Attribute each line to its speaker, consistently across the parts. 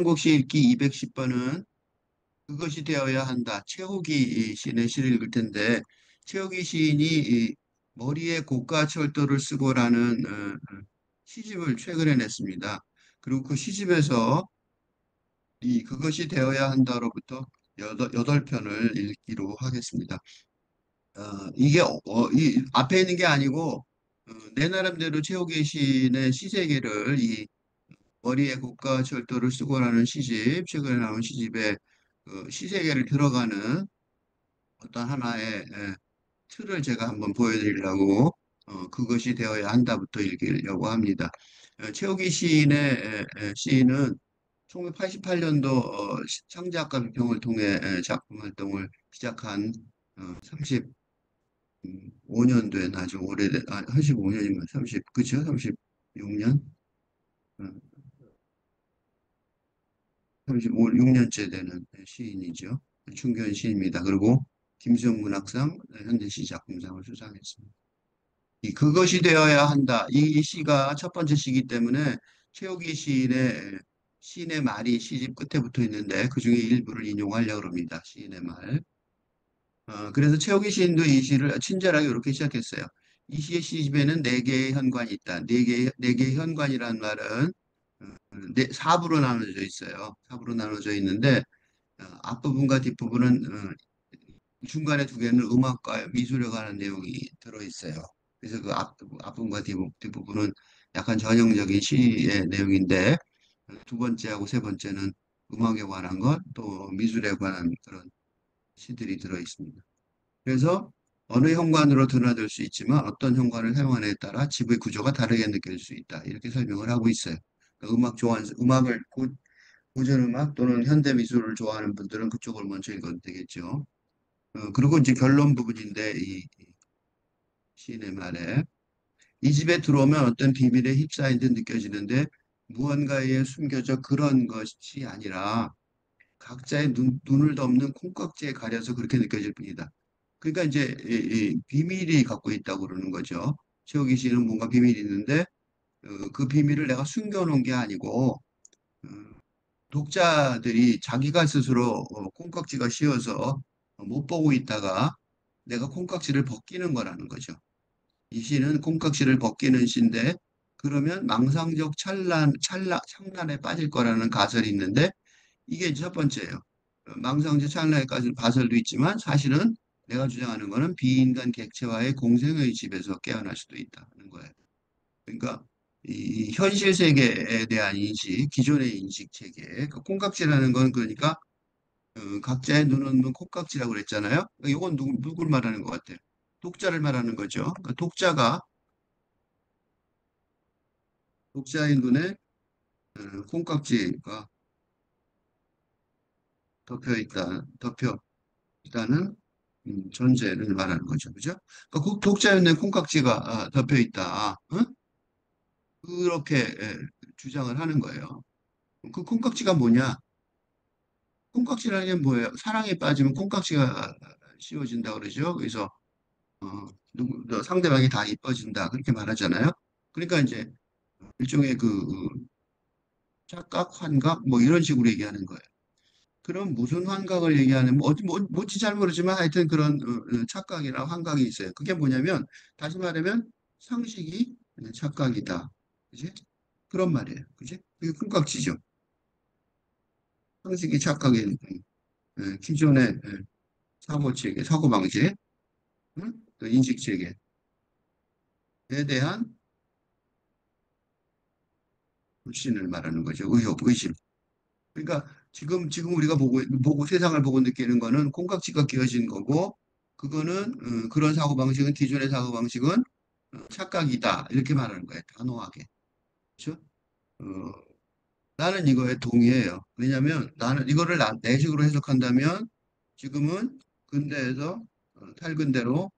Speaker 1: 삼국시 읽기 210번은 그것이 되어야 한다. 최호기 시인의 시를 읽을 텐데, 최호기 시인이 이 머리에 고가 철도를 쓰고라는 시집을 최근에 냈습니다. 그리고 그 시집에서 이 그것이 되어야 한다로부터 여덟 편을 읽기로 하겠습니다. 이게 이 앞에 있는 게 아니고 내 나름대로 최호기 시인의 시세계를 이 머리에 고가 철도를 쓰고라는 시집, 최근에 나온 시집에 그 시세계를 들어가는 어떤 하나의 틀을 제가 한번 보여드리려고 그것이 되어야 한다부터 읽으려고 합니다. 최호기 시인의 시인은 1988년도 창작가 비평을 통해 작품 활동을 시작한 35년도에 아주 오래된, 35년이면 30, 그쵸? 36년? 35, 6년째 되는 시인이죠. 충견 시인입니다. 그리고 김수영문학상, 현대시 작품상을 수상했습니다. 이 그것이 되어야 한다. 이 시가 첫 번째 시기 때문에 최호기 시인의 말이 시집 끝에 붙어 있는데 그 중에 일부를 인용하려고 합니다. 시인의 말. 그래서 최호기 시인도 이 시를 친절하게 이렇게 시작했어요. 이 시의 시집에는 네 개의 현관이 있다. 네 개의 현관이란 말은 사부로 나눠져 있어요. 사부로 나눠져 있는데 앞부분과 뒷부분은 중간에 두 개는 음악과 미술에 관한 내용이 들어있어요. 그래서 그 앞부분과 뒷부분은 약간 전형적인 시의 내용인데 두 번째하고 세 번째는 음악에 관한 것, 또 미술에 관한 그런 시들이 들어있습니다. 그래서 어느 현관으로 드나들 수 있지만 어떤 현관을 사용하느냐에 따라 집의 구조가 다르게 느껴질 수 있다. 이렇게 설명을 하고 있어요. 그러니까 음악을 고전 음악 또는 현대 미술을 좋아하는 분들은 그쪽을 먼저 읽어도 되겠죠. 그리고 이제 결론 부분인데 이 시인의 말에 이 집에 들어오면 어떤 비밀에 휩싸인 듯 느껴지는데 무언가에 숨겨져 그런 것이 아니라 각자의 눈을 덮는 콩깍지에 가려서 그렇게 느껴질 뿐이다. 그러니까 이제 이 비밀이 갖고 있다고 그러는 거죠. 최호기 씨는 뭔가 비밀이 있는데 그 비밀을 내가 숨겨놓은 게 아니고 어, 독자들이 자기가 스스로 콩깍지가 씌어서 못 보고 있다가 내가 콩깍지를 벗기는 거라는 거죠. 이 시는 콩깍지를 벗기는 시인데 그러면 망상적 창란에 빠질 거라는 가설이 있는데 이게 이제 첫 번째예요. 망상적 창란에 빠질 가설도 있지만 사실은 내가 주장하는 거는 비인간 객체와의 공생의 집에서 깨어날 수도 있다는 거예요. 그러니까 이 현실 세계에 대한 인식, 기존의 인식 체계, 그 콩깍지라는 건 그러니까 각자의 눈은 없는 콩깍지라고 그랬잖아요. 이건 누굴 말하는 것 같아요? 독자를 말하는 거죠. 그러니까 독자의 눈에 콩깍지가 덮여 있다는 존재를 말하는 거죠. 그죠? 그러니까 독자의 눈에 콩깍지가 덮여 있다. 응? 그렇게 주장을 하는 거예요. 그 콩깍지가 뭐냐? 콩깍지라는 게 뭐예요? 사랑에 빠지면 콩깍지가 씌워진다 그러죠. 그래서 상대방이 다 이뻐진다 그렇게 말하잖아요. 그러니까 이제 일종의 그 착각, 환각 뭐 이런 식으로 얘기하는 거예요. 그럼 무슨 환각을 얘기하는 뭔지 잘 모르지만 하여튼 그런 착각이나 환각이 있어요. 그게 뭐냐면 다시 말하면 상식이 착각이다. 그지? 그런 말이에요. 그지? 그게 콩깍지죠. 상식이 착각인 기존의 사고 체계, 사고 방식, 응? 또 인식 체계에 대한 불신을 말하는 거죠. 의심. 그러니까 지금 우리가 보고 세상을 보고 느끼는 거는 콩깍지가 끼어진 거고, 그거는, 그런 사고방식은, 기존의 사고방식은 착각이다. 이렇게 말하는 거예요. 단호하게. 그렇죠? 어, 나는 이거에 동의해요. 왜냐하면 나는 이거를 내 식으로 해석한다면 지금은 근대에서 탈근대로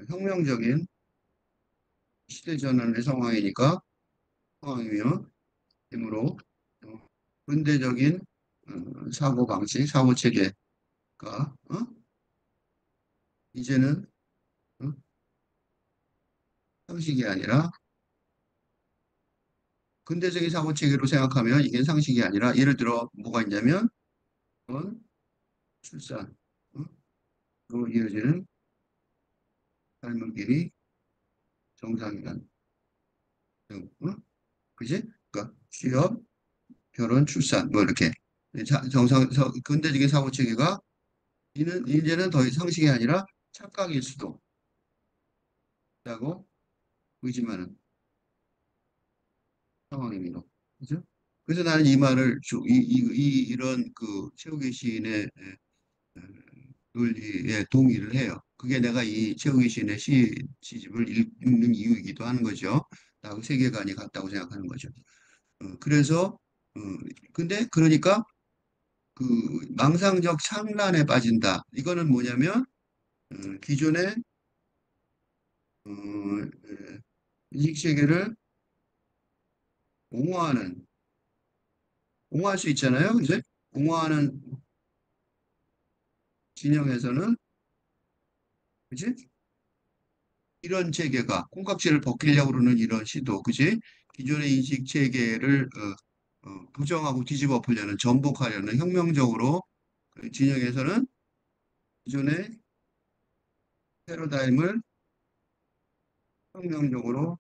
Speaker 1: 혁명적인 시대전환의 상황이며, 힘으로 근대적인 사고방식, 사고체계가 이제는 어? 형식이 아니라 근대적인 사고체계로 생각하면 이게 상식이 아니라 예를 들어 뭐가 있냐면 어? 출산, 어? 로 이어지는 삶의 길이 정상이란 등, 그지? 그러니까 취업, 결혼, 출산 뭐 이렇게 근대적인 사고체계가 이제는 더 상식이 아니라 착각일 수도 있다고 의심하는 상황입니다. 그죠? 그래서 나는 이 말을 이런 그 최후의 시인의 논리에 동의를 해요. 그게 내가 이 최후의 시인의 시집을 읽는 이유이기도 하는 거죠. 나하고 세계관이 같다고 생각하는 거죠. 그래서 어, 근데 그러니까 그 망상적 참란에 빠진다. 이거는 뭐냐면 기존의 인식 체계를 옹호하는 옹호할 수 있잖아요. 이제 옹호하는 진영에서는 그지? 이런 체계가 콩깍지를 벗기려고 그러는 이런 시도, 그지? 기존의 인식 체계를 부정하고 뒤집어 엎으려는 전복하려는 혁명적으로 그 진영에서는 기존의 패러다임을 혁명적으로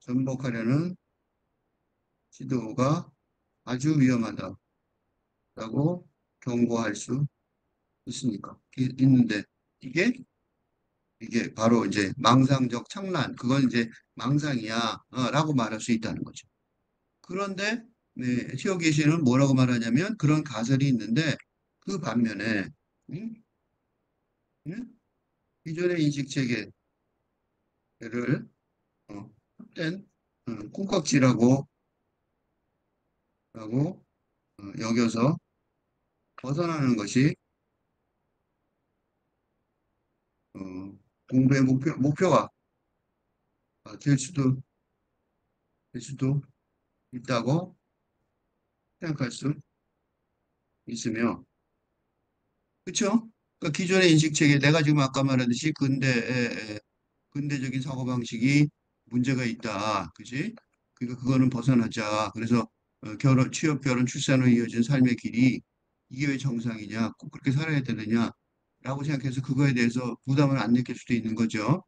Speaker 1: 전복하려는 시도가 아주 위험하다라고 경고할 수 있으니까 있는데 이게 이게 바로 이제 망상적 착란, 그건 이제 망상이야, 라고 말할 수 있다는 거죠. 그런데 네, 시오 계시는 뭐라고 말하냐면 그런 가설이 있는데 그 반면에 음? 음? 기존의 인식 체계를 헛된 콩깍지라고 라고 여겨서 벗어나는 것이 어, 공부의 목표가 될 수도 있다고 생각할 수 있으며, 그렇죠? 그러니까 기존의 인식 체계, 내가 지금 아까 말하듯이 근대적인 사고방식이 문제가 있다. 그지? 그러니까 그거는 벗어나자. 그래서 취업, 결혼, 출산으로 이어진 삶의 길이 이게 왜 정상이냐? 꼭 그렇게 살아야 되느냐? 라고 생각해서 그거에 대해서 부담을 안 느낄 수도 있는 거죠.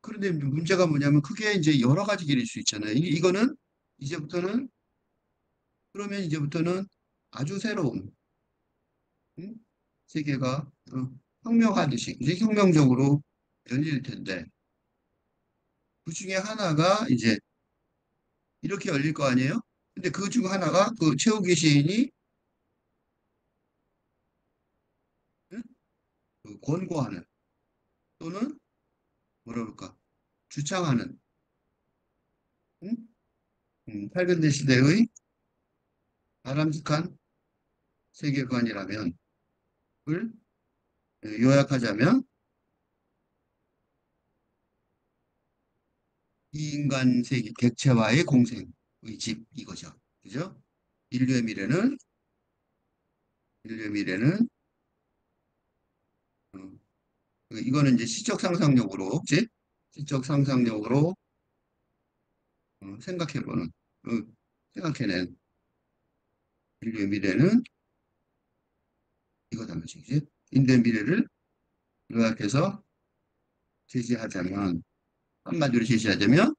Speaker 1: 그런데 문제가 뭐냐면 그게 이제 여러 가지 길일 수 있잖아요. 이거는 이제부터는 그러면 이제부터는 아주 새로운 음? 세계가 혁명하듯이 이제 혁명적으로 열릴 텐데 그 중에 하나가 이제 이렇게 열릴 거 아니에요? 근데 그 중 하나가 그 최후기 시인이 응? 그 권고하는 또는 뭐라 그럴까 주창하는 응? 팔근대 시대의 바람직한 세계관이라면 그걸 요약하자면 이 인간 세계 객체와의 공생의 집 이거죠. 그죠? 인류의 미래는 인류의 미래는 어, 이거는 이제 시적 상상력으로 그치? 시적 상상력으로 생각해보는 어, 생각해낸 인류의 미래는 이거다 말이지. 인류의 미래를 요약해서 제시하자면 한마디로 제시하자면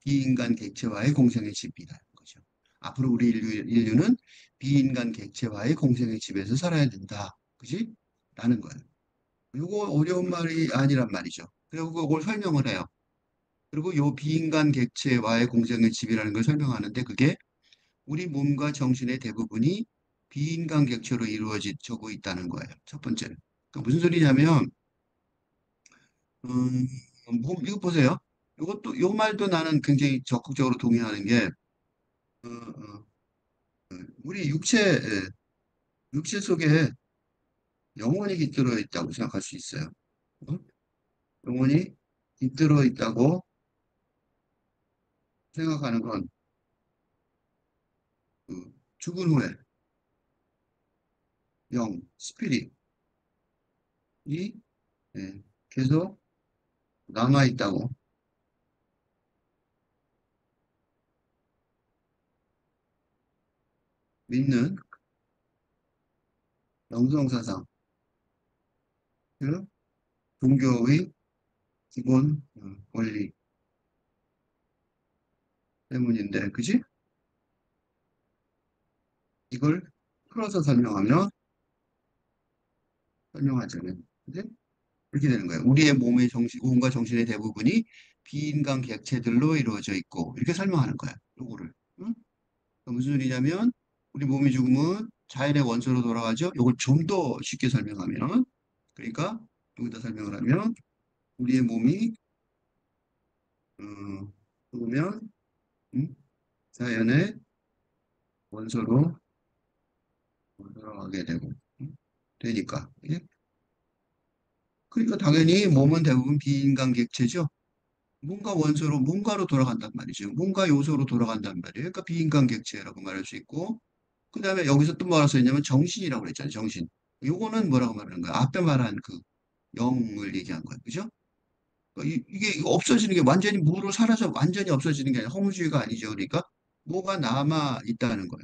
Speaker 1: 비인간 객체와의 공생의 집이라는 거죠. 앞으로 우리 인류는 비인간 객체와의 공생의 집에서 살아야 된다. 그지? 라는 거예요. 이거 어려운 말이 아니란 말이죠. 그리고 그걸 설명을 해요. 그리고 요 비인간 객체와의 공생의 집이라는 걸 설명하는데 그게 우리 몸과 정신의 대부분이 비인간 객체로 이루어지고 있다는 거예요. 첫 번째는. 그러니까 무슨 소리냐면 이거 보세요. 요 말도 나는 굉장히 적극적으로 동의하는 게, 어, 어, 우리 육체 속에 영혼이 깃들어 있다고 생각할 수 있어요. 어? 영혼이 깃들어 있다고 생각하는 건, 죽은 후에 스피릿이, 예, 계속 남아 있다고 믿는 영성사상, 그 종교의 기본 원리 때문인데, 그지? 이걸 풀어서 설명하자면, 그지? 이렇게 되는 거예요. 우리의 몸의 몸과 정신의 대부분이 비인간 객체들로 이루어져 있고, 이렇게 설명하는 거야. 요거를. 응? 그러니까 무슨 소리냐면, 우리 몸이 죽으면 자연의 원소로 돌아가죠. 요걸 좀 더 쉽게 설명하면, 그러니까 여기다 설명을 하면, 우리의 몸이 죽으면 자연의 원소로 돌아가게 되고 되니까. 예? 그러니까 당연히 몸은 대부분 비인간 객체죠. 뭔가 원소로 뭔가로 돌아간단 말이죠. 뭔가 요소로 돌아간단 말이에요. 그러니까 비인간 객체라고 말할 수 있고 그다음에 여기서 또 뭐라고 써있냐면 정신이라고 그랬잖아요. 정신. 요거는 뭐라고 말하는 거야? 앞에 말한 그 영을 얘기한 거예요. 그죠? 그러니까 이게 없어지는 게 완전히 무로 사라져 완전히 없어지는 게 아니라 허무주의가 아니죠. 그러니까 뭐가 남아 있다는 거예요.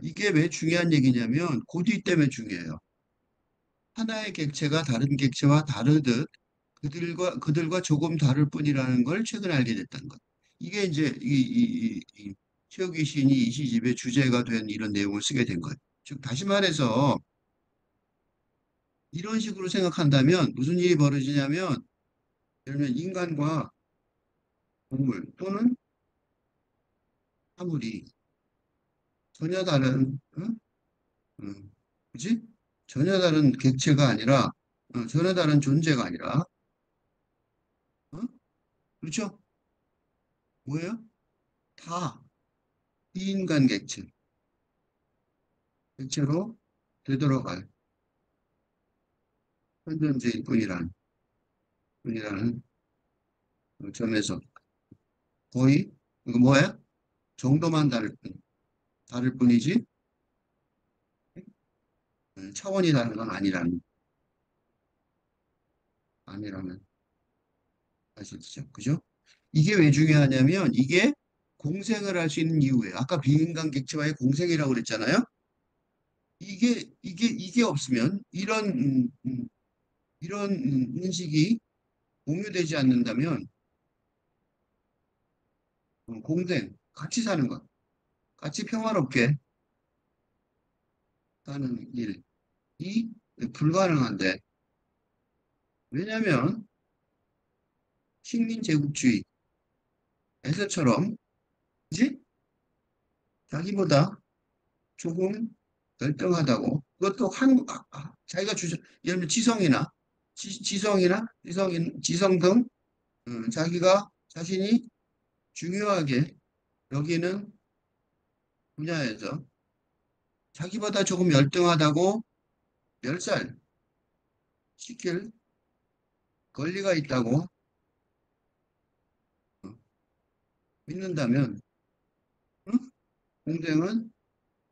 Speaker 1: 이게 왜 중요한 얘기냐면 고뒤 때문에 중요해요. 하나의 객체가 다른 객체와 다르듯 그들과 조금 다를 뿐이라는 걸 최근에 알게 됐다는 것. 이게 이제 이 최욱이 시인이 이 시집의 주제가 된 이런 내용을 쓰게 된 거예요. 즉 다시 말해서 이런 식으로 생각한다면 무슨 일이 벌어지냐면 예를 들면 인간과 동물 또는 사물이 전혀 다른 그지? 전혀 다른 객체가 아니라 전혀 다른 존재가 아니라 어? 그렇죠? 뭐예요? 다 비인간 객체로 되돌아갈 현존주의 뿐이라는 점에서 거의 이거 뭐야? 정도만 다를 뿐이지 차원이 다른 건 아니라는 사실이죠. 그죠? 이게 왜 중요하냐면 이게 공생을 할 수 있는 이유예요. 아까 비인간 객체와의 공생이라고 그랬잖아요. 이게 없으면 이런 인식이 공유되지 않는다면 공생, 같이 사는 것, 같이 평화롭게 사는 일이 불가능한데 왜냐하면 식민 제국주의 에서처럼 그지? 자기보다 조금 열등하다고 그것도 자기가 예를 들면 지성 등 자기가 자신이 중요하게 여기는 분야에서 자기보다 조금 열등하다고 멸살시킬 권리가 있다고 어, 믿는다면 응? 공생은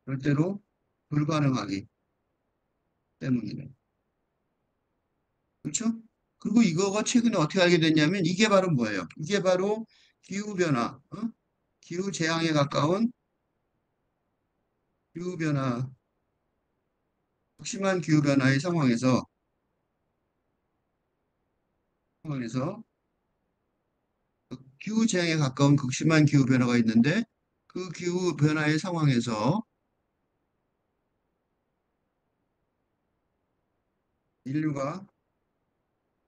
Speaker 1: 절대로 불가능하기 때문이래. 그렇죠? 그리고 이거가 최근에 어떻게 알게 됐냐면 이게 바로 뭐예요? 이게 바로 기후변화, 기후재앙에 가까운 기후변화, 극심한 기후변화의 상황에서 기후재앙에 가까운 극심한 기후변화가 있는데 그 기후변화의 상황에서 인류가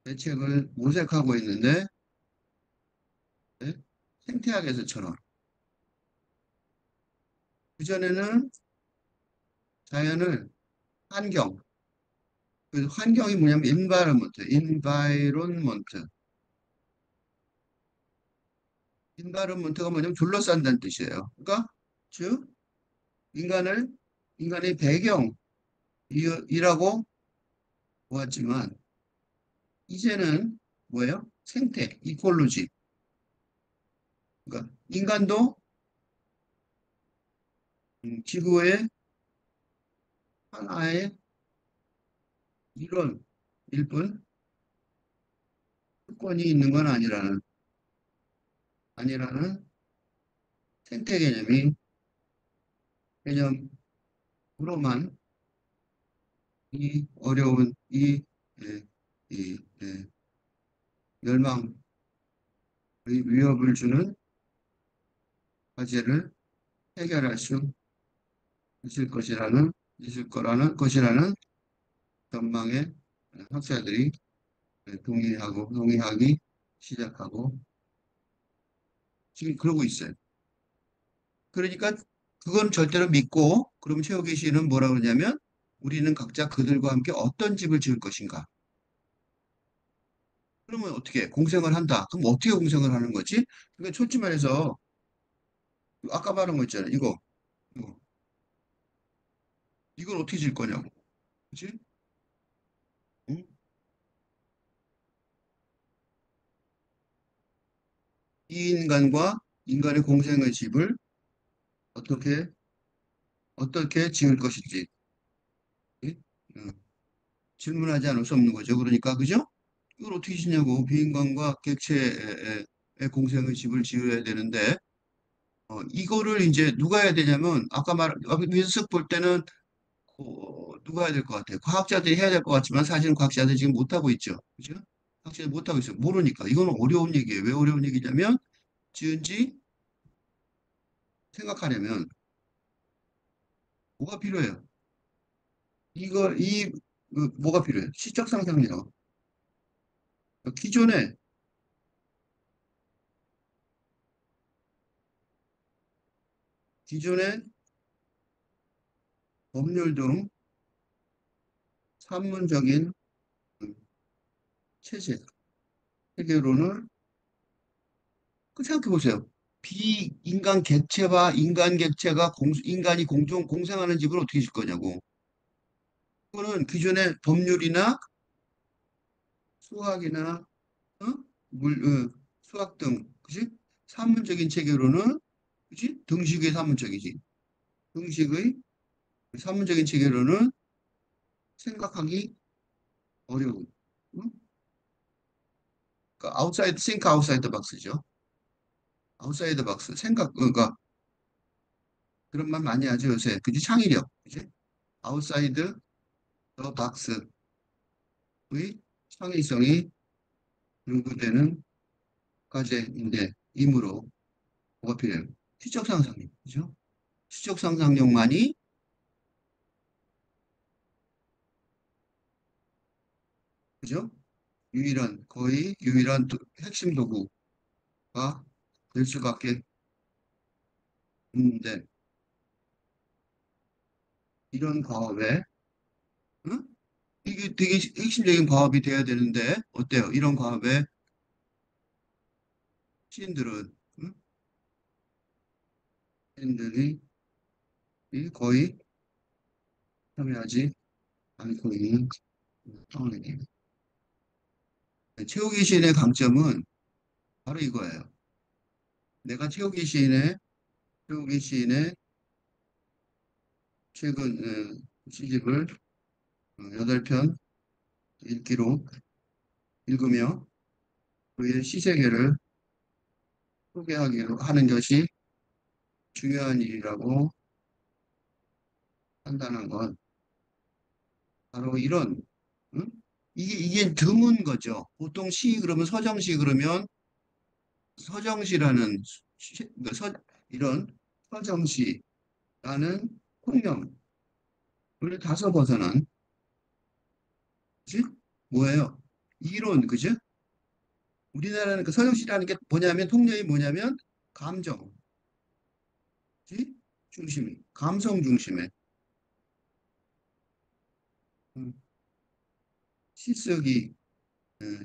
Speaker 1: 대책을 모색하고 있는데 네? 생태학에서처럼 그전에는 자연을 환경, 그 환경이 뭐냐면 인바이런먼트가 뭐냐면 둘러싼다는 뜻이에요. 그러니까 즉 인간을 인간의 배경이라고 보았지만 이제는 뭐예요? 생태, 이콜로지. 그러니까 인간도 지구의 하나의 일원일 뿐 특권이 있는 건 아니라는 생태 개념이 개념으로만 이 어려운 예, 예, 멸망의 위협을 주는 과제를 해결할 수 있을 것이라는, 있을 거라는 것이라는 전망에 학자들이 동의하기 시작하고 지금 그러고 있어요. 그러니까 그건 절대로 믿고, 그럼 최욱의 시인은 뭐라 그러냐면 우리는 각자 그들과 함께 어떤 집을 지을 것인가. 그러면 어떻게 공생을 한다. 그럼 어떻게 공생을 하는 거지? 그러니까 솔직히 말해서 아까 말한 거 있잖아요. 이거 이걸 어떻게 질 거냐고. 그치? 응? 이 인간과 인간의 공생의 집을 어떻게 지을 것인지 응? 응. 질문하지 않을 수 없는 거죠. 그러니까 그죠? 이걸 어떻게 짓냐고. 비인간과 객체의 공생의 집을 지어야 되는데 이거를 이제 누가 해야 되냐면 아까 민석 볼 때는 누가 해야 될 것 같아요. 과학자들이 해야 될 것 같지만 사실은 과학자들이 지금 못하고 있죠. 그죠? 과학자들이 못하고 있어요. 모르니까. 이거는 어려운 얘기예요. 왜 어려운 얘기냐면 지은지 생각하려면 뭐가 필요해요? 이걸 뭐가 필요해요? 시적 상상력. 기존에 기존의 법률 등 산문적인 음, 체제 세계로는 그 생각해 보세요. 비인간 객체와 인간 객체가 인간이 공존 공생하는 집을 어떻게 질 거냐고. 그거는 기존의 법률이나 수학이나 어? 수학 등 그지? 산문적인 체계로는 그지? 등식의 산문적이지. 등식의 산문적인 체계로는 생각하기 어려운. 응? 그러니까 아웃사이드 think outside the box죠. 아웃사이드 박스 생각 그러니까 그런 말 많이 하죠 요새. 그지? 창의력. 그지? 아웃사이드 더 박스의 창의성이 요구되는 과제인데 이므로 뭐가 필요해요? 시적 상상력. 그죠? 시적 상상력만이 그죠? 거의 유일한 핵심 도구가 될 수밖에 없는데, 이런 과업에, 응? 이게 되게 핵심적인 과업이 돼야 되는데, 어때요? 이런 과업에 시인들은, 응? 시인들이 거의 참여하지 않고 있는 상황이에요. 최욱의 시인의 강점은 바로 이거예요. 내가 최욱의 시인의 최근 시집을 8편 읽기로 읽으며 그의 시세계를 소개하기로 하는 것이 중요한 일이라고 판단한 건 바로 이런 응? 이게 드문 거죠. 보통 시 그러면 서정시 그러면 서정시라는 그 이런 서정시라는 통념을 다소 벗어난 그치? 뭐예요? 이론 그죠? 우리나라는 그 서정시라는 게 뭐냐면 통념이 뭐냐면 감정 그치? 중심이 감성 중심의 음, 시쓰기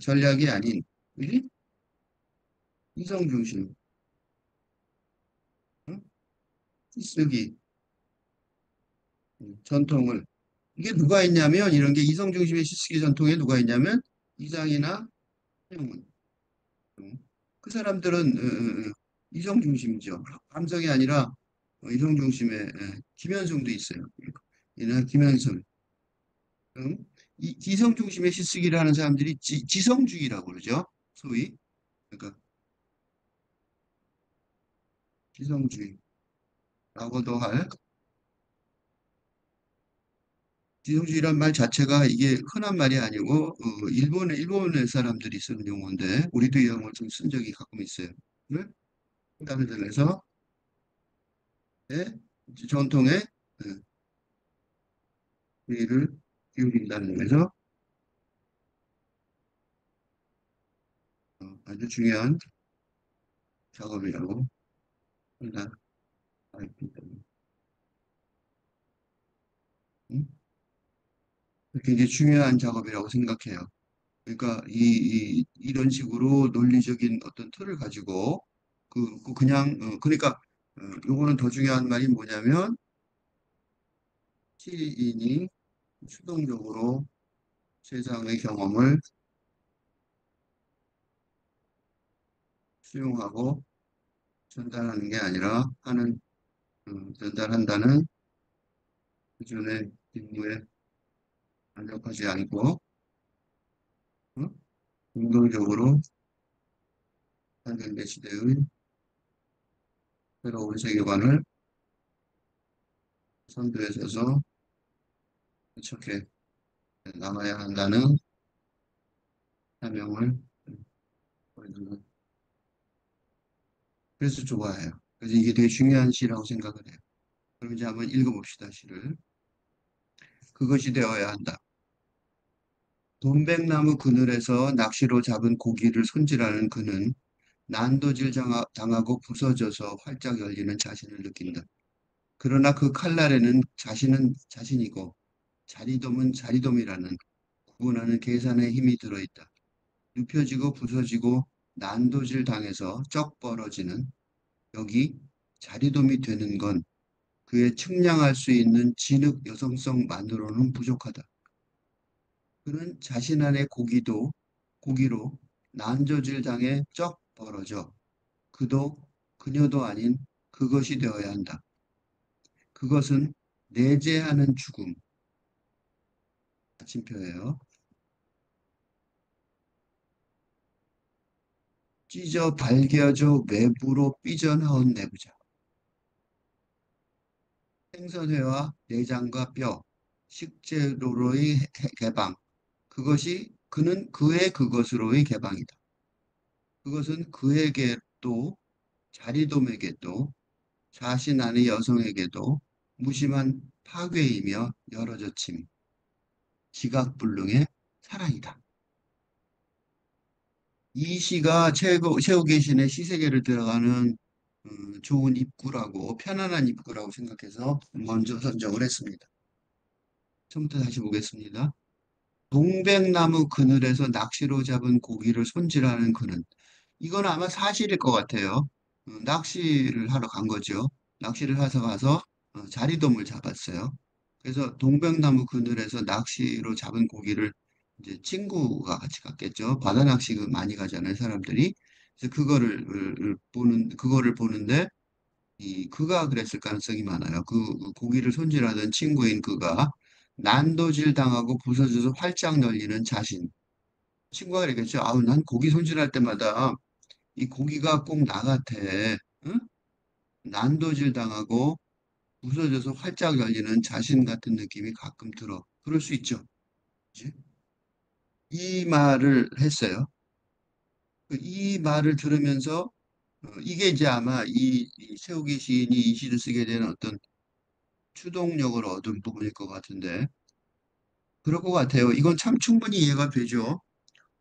Speaker 1: 전략이 아닌 그지? 이성 중심 응? 시쓰기 전통을 이게 누가 있냐면 이런 게 이성 중심의 시쓰기 전통에 누가 있냐면 이장이나 형은 그 사람들은 이성 중심이죠. 감성이 아니라 이성 중심의 김현성도 있어요. 이나 김현성 이 이성 중심의 시쓰기를 하는 사람들이 지성주의라고 그러죠. 소위 그러니까 지성주의라고도 할. 지성주의란 말 자체가 이게 흔한 말이 아니고 일본의 사람들이 쓰는 용어인데 우리도 이 용어를 좀 쓴 적이 가끔 있어요. 네? 그다음에 들어서 전통의 주의를 기울인다는 점에서 아주 중요한 작업이라고 생각합니다. 음? 굉장히 중요한 작업이라고 생각해요. 그러니까 이런 식으로 논리적인 어떤 틀을 가지고 그냥 그러니까 요거는 더 중요한 말이 뭐냐면 시인이 수동적으로 세상의 경험을 수용하고 전달하는 게 아니라 전달한다는 기존의 임무에 만족하지 않고 어? 능동적으로 한국의 시대의 새로운 세계관을 선두에 서서 어떻게 남아야 한다는 사명을 보여주는 그래서 좋아해요. 그래서 이게 되게 중요한 시라고 생각을 해요. 그럼 이제 한번 읽어봅시다, 시를. 그것이 되어야 한다. 돈백나무 그늘에서 낚시로 잡은 고기를 손질하는 그는 난도질 당하고 부서져서 활짝 열리는 자신을 느낀다. 그러나 그 칼날에는 자신은 자신이고 자리돔은 자리돔이라는 구분하는 계산의 힘이 들어있다. 눕혀지고 부서지고 난도질 당해서 쩍 벌어지는 여기 자리돔이 되는 건 그의 측량할 수 있는 진흙 여성성만으로는 부족하다. 그는 자신 안의 고기로 난조질 당해 쩍 벌어져 그도 그녀도 아닌 그것이 되어야 한다. 그것은 내재하는 죽음, 마침표예요. 찢어 발겨져 외부로 삐져나온 내부자. 생선회와 내장과 뼈, 식재료로의 개방. 그는 그의 그것으로의 개방이다. 그것은 그에게도 자리돔에게도 자신 안의 여성에게도 무심한 파괴이며 열어젖힘, 지각불능의 사랑이다. 이 시가 최후 계신의 시세계를 들어가는 좋은 입구라고 편안한 입구라고 생각해서 먼저 선정을 했습니다. 처음부터 다시 보겠습니다. 동백나무 그늘에서 낚시로 잡은 고기를 손질하는 그는 이건 아마 사실일 것 같아요. 낚시를 하러 간 거죠. 낚시를 해서 가서 자리돔을 잡았어요. 그래서 동백나무 그늘에서 낚시로 잡은 고기를 이제 친구가 같이 갔겠죠. 바다 낚시 많이 가잖아요, 사람들이. 그래서 그거를 보는데 그가 그랬을 가능성이 많아요. 그 고기를 손질하던 친구인 그가 난도질 당하고 부서져서 활짝 열리는 자신. 친구가 그랬겠죠. 아우, 난 고기 손질할 때마다 이 고기가 꼭 나 같아. 응? 난도질 당하고 부서져서 활짝 열리는 자신 같은 느낌이 가끔 들어. 그럴 수 있죠. 그치? 이 말을 했어요. 이 말을 들으면서 이게 이제 아마 이 세우기 시인이 이 시를 쓰게 되는 어떤 추동력을 얻은 부분일 것 같은데 그럴 것 같아요. 이건 참 충분히 이해가 되죠.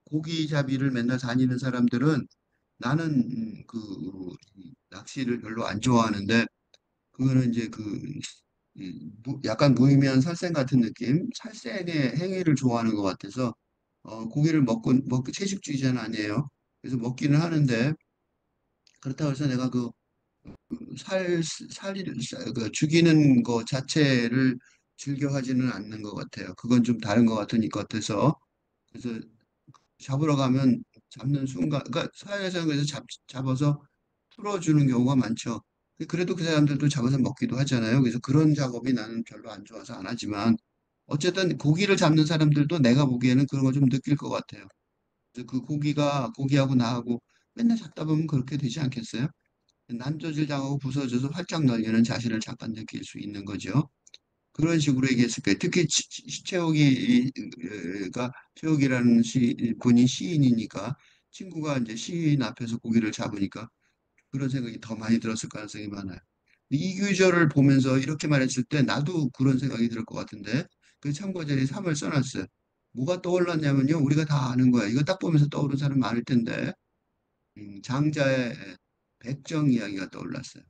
Speaker 1: 고기잡이를 맨날 다니는 사람들은 나는 낚시를 별로 안 좋아하는데 그거는 이제 약간 무의미한 살생 같은 느낌, 살생의 행위를 좋아하는 것 같아서 고기를 먹고 채식주의자는 아니에요. 그래서 먹기는 하는데 그렇다고 해서 내가 죽이는 것 자체를 즐겨하지는 않는 것 같아요. 그건 좀 다른 것 같아서 그래서 잡으러 가면 잡는 순간, 그러니까 사회에서는 그래서 잡아서 풀어주는 경우가 많죠. 그래도 그 사람들도 잡아서 먹기도 하잖아요. 그래서 그런 작업이 나는 별로 안 좋아서 안 하지만 어쨌든 고기를 잡는 사람들도 내가 보기에는 그런 거 좀 느낄 것 같아요. 그래서 고기하고 나하고 맨날 잡다 보면 그렇게 되지 않겠어요? 난조질 당하고 부서져서 활짝 열리는 자신을 잠깐 느낄 수 있는 거죠. 그런 식으로 얘기했을 거예요. 특히 최욱이라는 본인 시인이니까 친구가 이제 시인 앞에서 고기를 잡으니까 그런 생각이 더 많이 들었을 가능성이 많아요. 이 구절을 보면서 이렇게 말했을 때 나도 그런 생각이 들 것 같은데 그 참고자리 3을 써놨어요. 뭐가 떠올랐냐면요. 우리가 다 아는 거야. 이거 딱 보면서 떠오른 사람 많을 텐데 장자의 백정 이야기가 떠올랐어요.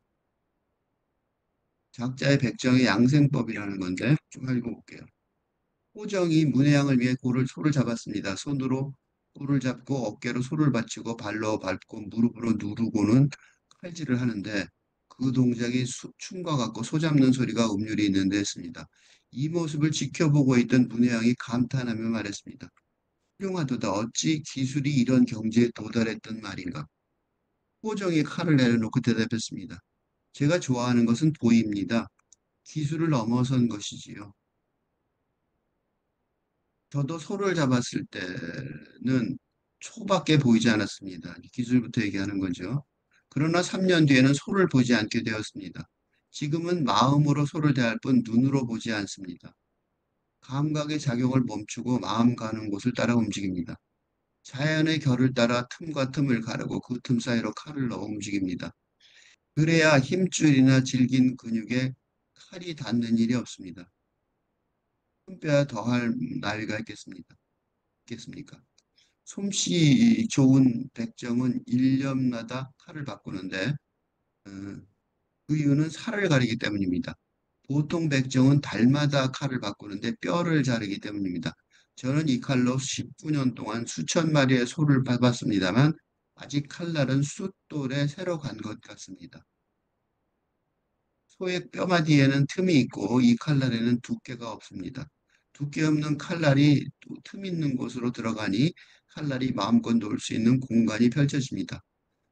Speaker 1: 작자의 백정의 양생법이라는 건데 좀 읽어볼게요. 호정이 문혜양을 위해 소를 잡았습니다. 손으로 소를 잡고 어깨로 소를 받치고 발로 밟고 무릎으로 누르고는 칼질을 하는데 그 동작이 춤과 같고 소 잡는 소리가 음률이 있는데 했습니다. 이 모습을 지켜보고 있던 문혜양이 감탄하며 말했습니다. 훌륭하도다. 어찌 기술이 이런 경지에 도달했던 말인가. 호정이 칼을 내려놓고 대답했습니다. 제가 좋아하는 것은 보입니다. 기술을 넘어선 것이지요. 저도 소를 잡았을 때는 초밖에 보이지 않았습니다. 기술부터 얘기하는 거죠. 그러나 3년 뒤에는 소를 보지 않게 되었습니다. 지금은 마음으로 소를 대할 뿐 눈으로 보지 않습니다. 감각의 작용을 멈추고 마음 가는 곳을 따라 움직입니다. 자연의 결을 따라 틈과 틈을 가르고 그 틈 사이로 칼을 넣어 움직입니다. 그래야 힘줄이나 질긴 근육에 칼이 닿는 일이 없습니다. 손빼야 더할 나위가 있겠습니까? 솜씨 좋은 백정은 1년마다 칼을 바꾸는데 어, 그 이유는 살을 가리기 때문입니다. 보통 백정은 달마다 칼을 바꾸는데 뼈를 자르기 때문입니다. 저는 이 칼로 19년 동안 수천 마리의 소를 밟았습니다만 아직 칼날은 숫돌에 새로 간 것 같습니다. 소의 뼈마디에는 틈이 있고 이 칼날에는 두께가 없습니다. 두께 없는 칼날이 틈 있는 곳으로 들어가니 칼날이 마음껏 놓을 수 있는 공간이 펼쳐집니다.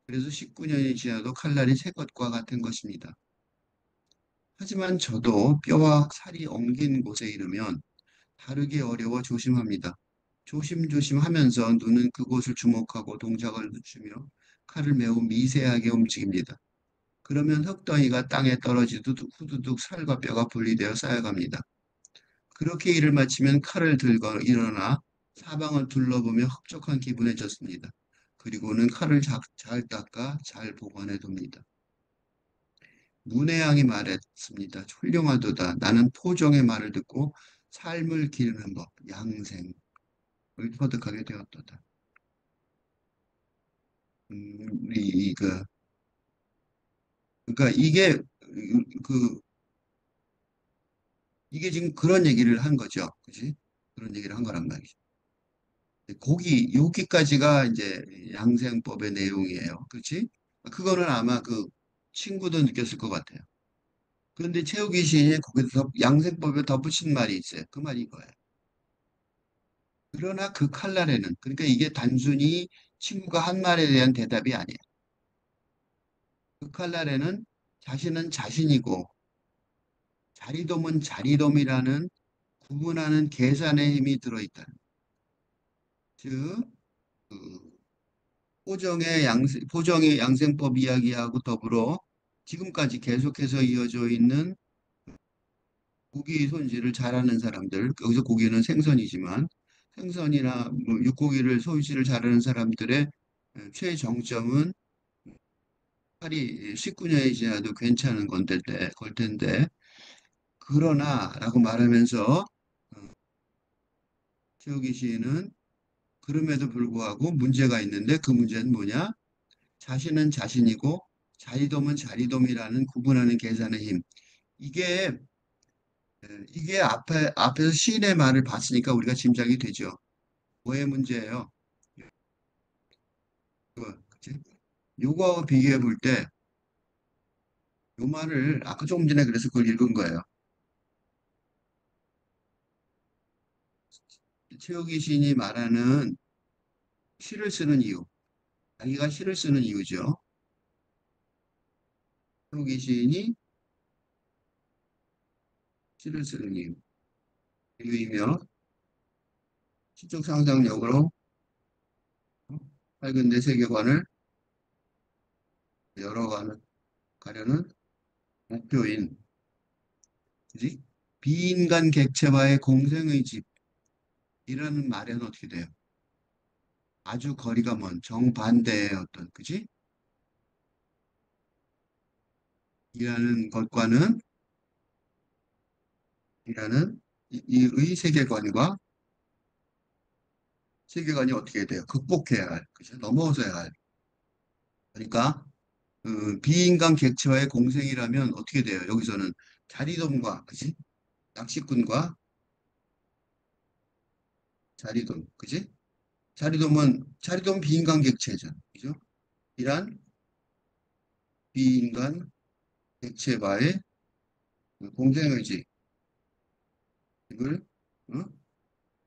Speaker 1: 그래서 19년이 지나도 칼날이 새 것과 같은 것입니다. 하지만 저도 뼈와 살이 엉긴 곳에 이르면 다르게 어려워 조심합니다. 조심조심 하면서 눈은 그곳을 주목하고 동작을 늦추며 칼을 매우 미세하게 움직입니다. 그러면 흙덩이가 땅에 떨어지듯 후두둑 살과 뼈가 분리되어 쌓여갑니다. 그렇게 일을 마치면 칼을 들고 일어나 사방을 둘러보며 흡족한 기분에 졌습니다. 그리고는 칼을 잘 닦아 잘 보관해 둡니다. 문혜양이 말했습니다. 훌륭하도다. 나는 포종의 말을 듣고 삶을 기르는 법, 양생을 터득하게 되었도다. 우리 그러니까 그 이게 지금 그런 얘기를 한 거죠. 그지? 그런 얘기를 한 거란 말이죠. 여기까지가 이제 양생법의 내용이에요. 그렇지? 그거는 아마 그 친구도 느꼈을 것 같아요. 그런데 최욱이 시인이 거기서 양생법에 덧붙인 말이 있어요. 그 말이 이거예요. 그러나 그 칼날에는, 그러니까 이게 단순히 친구가 한 말에 대한 대답이 아니에요. 그 칼날에는 자신은 자신이고 자리돔은 자리돔이라는 구분하는 계산의 힘이 들어있다. 즉, 그 포정의 양생법 이야기하고 더불어 지금까지 계속해서 이어져 있는 고기 손질을 잘하는 사람들, 여기서 고기는 생선이지만 생선이나 뭐 육고기를 손질을 잘하는 사람들의 최정점은 팔이 19년이 지나도 괜찮은 걸 텐데, 그러나 라고 말하면서 최욱이 시인은 그럼에도 불구하고 문제가 있는데 그 문제는 뭐냐? 자신은 자신이고 자리돔은 자리돔이라는 구분하는 계산의 힘. 이게 이게 앞에서 시인의 말을 봤으니까 우리가 짐작이 되죠. 뭐의 문제예요? 그치? 요거하고 비교해 볼 때 요 말을 아까 조금 전에 그래서 그걸 읽은 거예요. 최욱이 시인이 말하는 시를 쓰는 이유, 자기가 시를 쓰는 이유죠. 최욱이 시인이 시를 쓰는 이유이며 시적 상상력으로 밝은 내 세계관을 열어가는 가려는 목표인, 그지? 비인간 객체와의 공생의 집이라는 말에는 어떻게 돼요? 아주 거리가 먼 정반대의 어떤, 그지? 이라는 것과는, 이라는 이의 세계관이 어떻게 돼요? 극복해야 할, 그죠? 넘어서야 할. 그러니까, 비인간 객체와의 공생이라면 어떻게 돼요? 여기서는 자리돔과, 그지? 낚시꾼과 자리돔, 그지? 자리돔 비인간 객체잖아. 그죠? 이란 비인간 객체와의 그 공생의식을 어?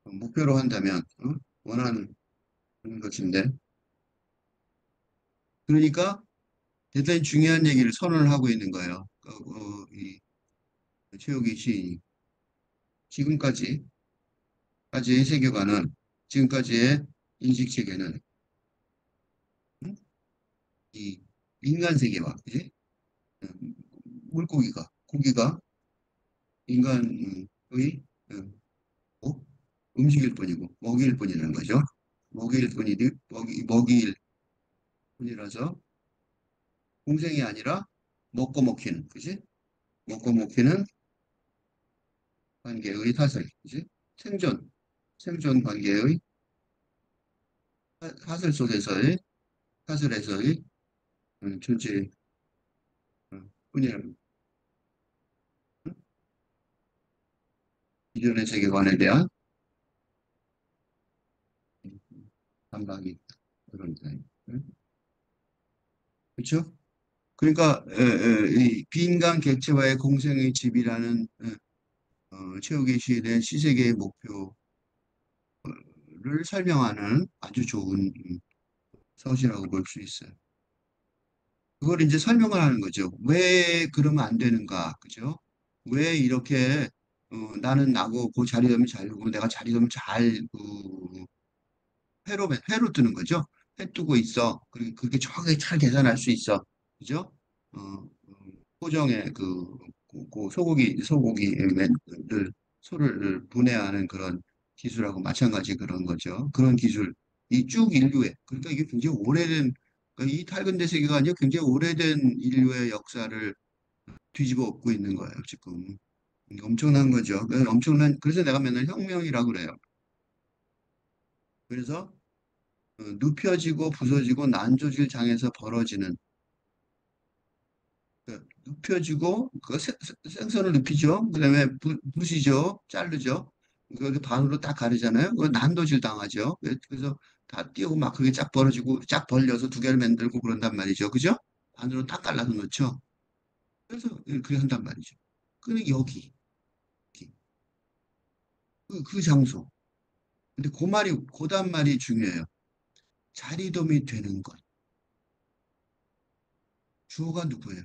Speaker 1: 목표로 한다면 원하는 것인데 그러니까 대단히 중요한 얘기를 선언을 하고 있는 거예요. 이 최욱이 시인이 지금까지까지의 세계관은 지금까지의 인식 체계는 음? 이 인간 세계와 그지? 음, 고기가 인간의 뭐? 음식일 뿐이고 먹이일 뿐이라는 거죠. 먹이일 뿐이라서 공생이 아니라 먹고 먹히는, 그지? 먹고 먹히는 관계의 사슬, 그지? 생존, 생존 관계의 사슬 속에서의, 사슬에서의 존재 뿐이라는 이전의 세계관에 대한 반박이 그런 거예요. 그렇죠? 그러니까 이 비인간 객체와의 공생의 집이라는 최후의 시에 대한 시세계의 목표를 설명하는 아주 좋은 서시라고 볼 수 있어요. 그걸 이제 설명을 하는 거죠. 왜 그러면 안 되는가, 그죠? 왜 이렇게 나는 나고 그 자리 되면 잘 두고 내가 자리 되면 잘 회로 뜨는 거죠. 회 뜨고 있어. 그리고 그게 정확하게 잘 계산할 수 있어, 그죠? 포정의 그 소고기를 소를 분해하는 그런 기술하고 마찬가지 그런 거죠. 그런 기술 이 쭉 인류의 그러니까 이게 굉장히 오래된 그러니까 이 탈근대 세계가 아니라 굉장히 오래된 인류의 역사를 뒤집어 엎고 있는 거예요, 지금. 엄청난 거죠. 그래서 내가 맨날 혁명이라고 그래요. 그래서 눕혀지고 부서지고 난조질 장에서 벌어지는 눕혀지고 그 생선을 눕히죠. 그다음에 부시죠, 자르죠. 그 반으로 딱 가르잖아요. 그 난도질 당하죠. 그래서 다 띄우고 막 그게 쫙 벌어지고 쫙 벌려서 두 개를 만들고 그런단 말이죠. 그죠? 반으로 딱 갈라서 넣죠. 그래서 그렇게 한단 말이죠. 근데 그 장소. 근데 그 다음 말이 중요해요. 자리돔이 되는 것. 주어가 누구예요?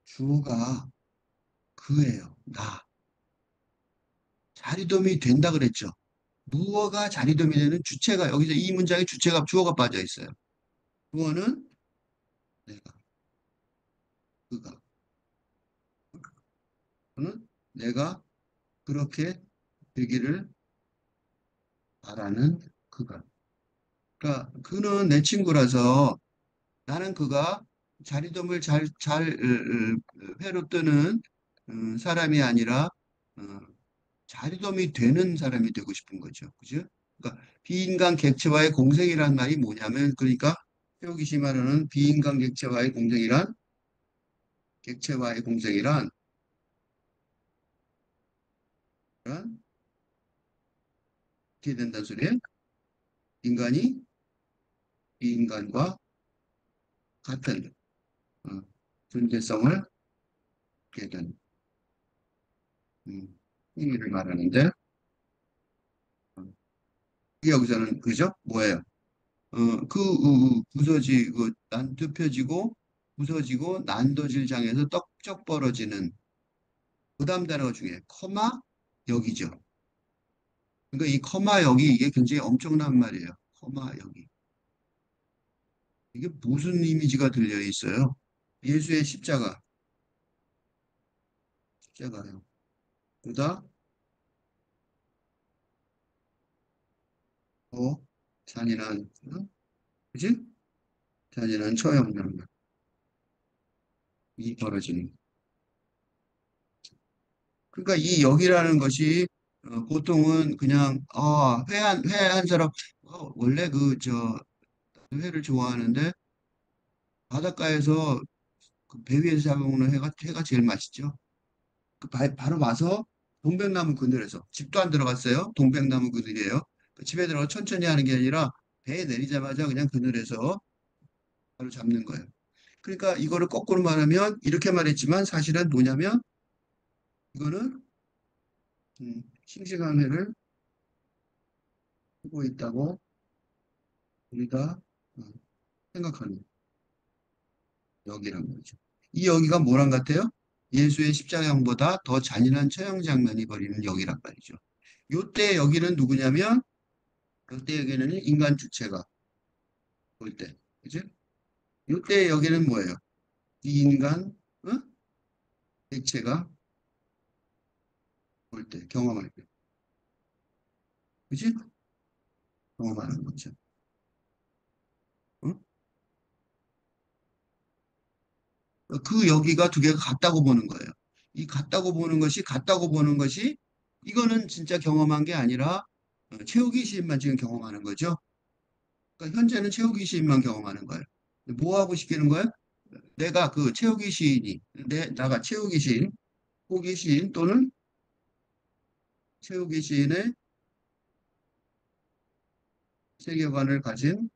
Speaker 1: 주어가 그예요. 나. 자리돔이 된다 그랬죠. 무어가 자리돔이 되는 주체가 여기서 이 문장에 주어가 빠져 있어요. 주어는 내가, 그가, 는 내가 그렇게 되기를 바라는 그가. 그러니까 그는 내 친구라서 나는 그가 자리돔을 회로 뜨는 사람이 아니라 어, 자리돔이 되는 사람이 되고 싶은 거죠. 그죠? 그러니까 비인간 객체와의 공생이란 말이 뭐냐면 그러니까 태오기시 말하는 비인간 객체와의 공생이란 어떻게 된다는 소리예요? 인간이 비인간과 같은 어, 존재성을 갖게 된 행위를 말하는데 어, 이게 여기서는 그죠? 뭐예요? 부서지고 눕혀지고 부서지고 난도질장에서 떡적 벌어지는 그 다음 단어가 중요해요. 커마 여기죠. 그러니까 이 커마 여기 이게 굉장히 엄청난 말이에요. 커마 여기. 이게 무슨 이미지가 들려 있어요? 예수의 십자가. 제가요. 보다 더 잔인한, 그지? 잔인한 처형량이 벌어지는. 그러니까 이 역이라는 것이 보통은 그냥 회 한 사람 원래 회를 좋아하는데 바닷가에서 그배 위에서 잡아먹는 회가 제일 맛있죠. 바로 와서 동백나무 그늘에서 집도 안 들어갔어요. 동백나무 그늘이에요. 그 집에 들어가 천천히 하는 게 아니라 배에 내리자마자 그냥 그늘에서 바로 잡는 거예요. 그러니까 이거를 거꾸로 말하면 이렇게 말했지만 사실은 뭐냐면 이거는 싱싱한 회를 하고 있다고 우리가 어, 생각하는 역이란 거죠. 이 역이가 뭐랑 같아요? 예수의 십자가형보다 더 잔인한 처형 장면이 벌이는 역이란 말이죠. 요때 여기는 누구냐면 요때 여기는 인간 주체가 볼 때, 그죠? 요때 여기는 뭐예요? 이 인간 어? 액체가 볼 때, 경험할 때, 그지? 경험하는 거죠. 어? 그 여기가 두 개가 같다고 보는 거예요. 이 같다고 보는 것이 이거는 진짜 경험한 게 아니라 최후기 시인만 지금 경험하는 거죠. 그러니까 현재는 최후기 시인만 경험하는 거예요. 뭐 하고 시키는 거예요? 내가 그 최후기 시인이 나가 최후기 시인, 후기 시인 또는 최후기 시인의 세계관을 가진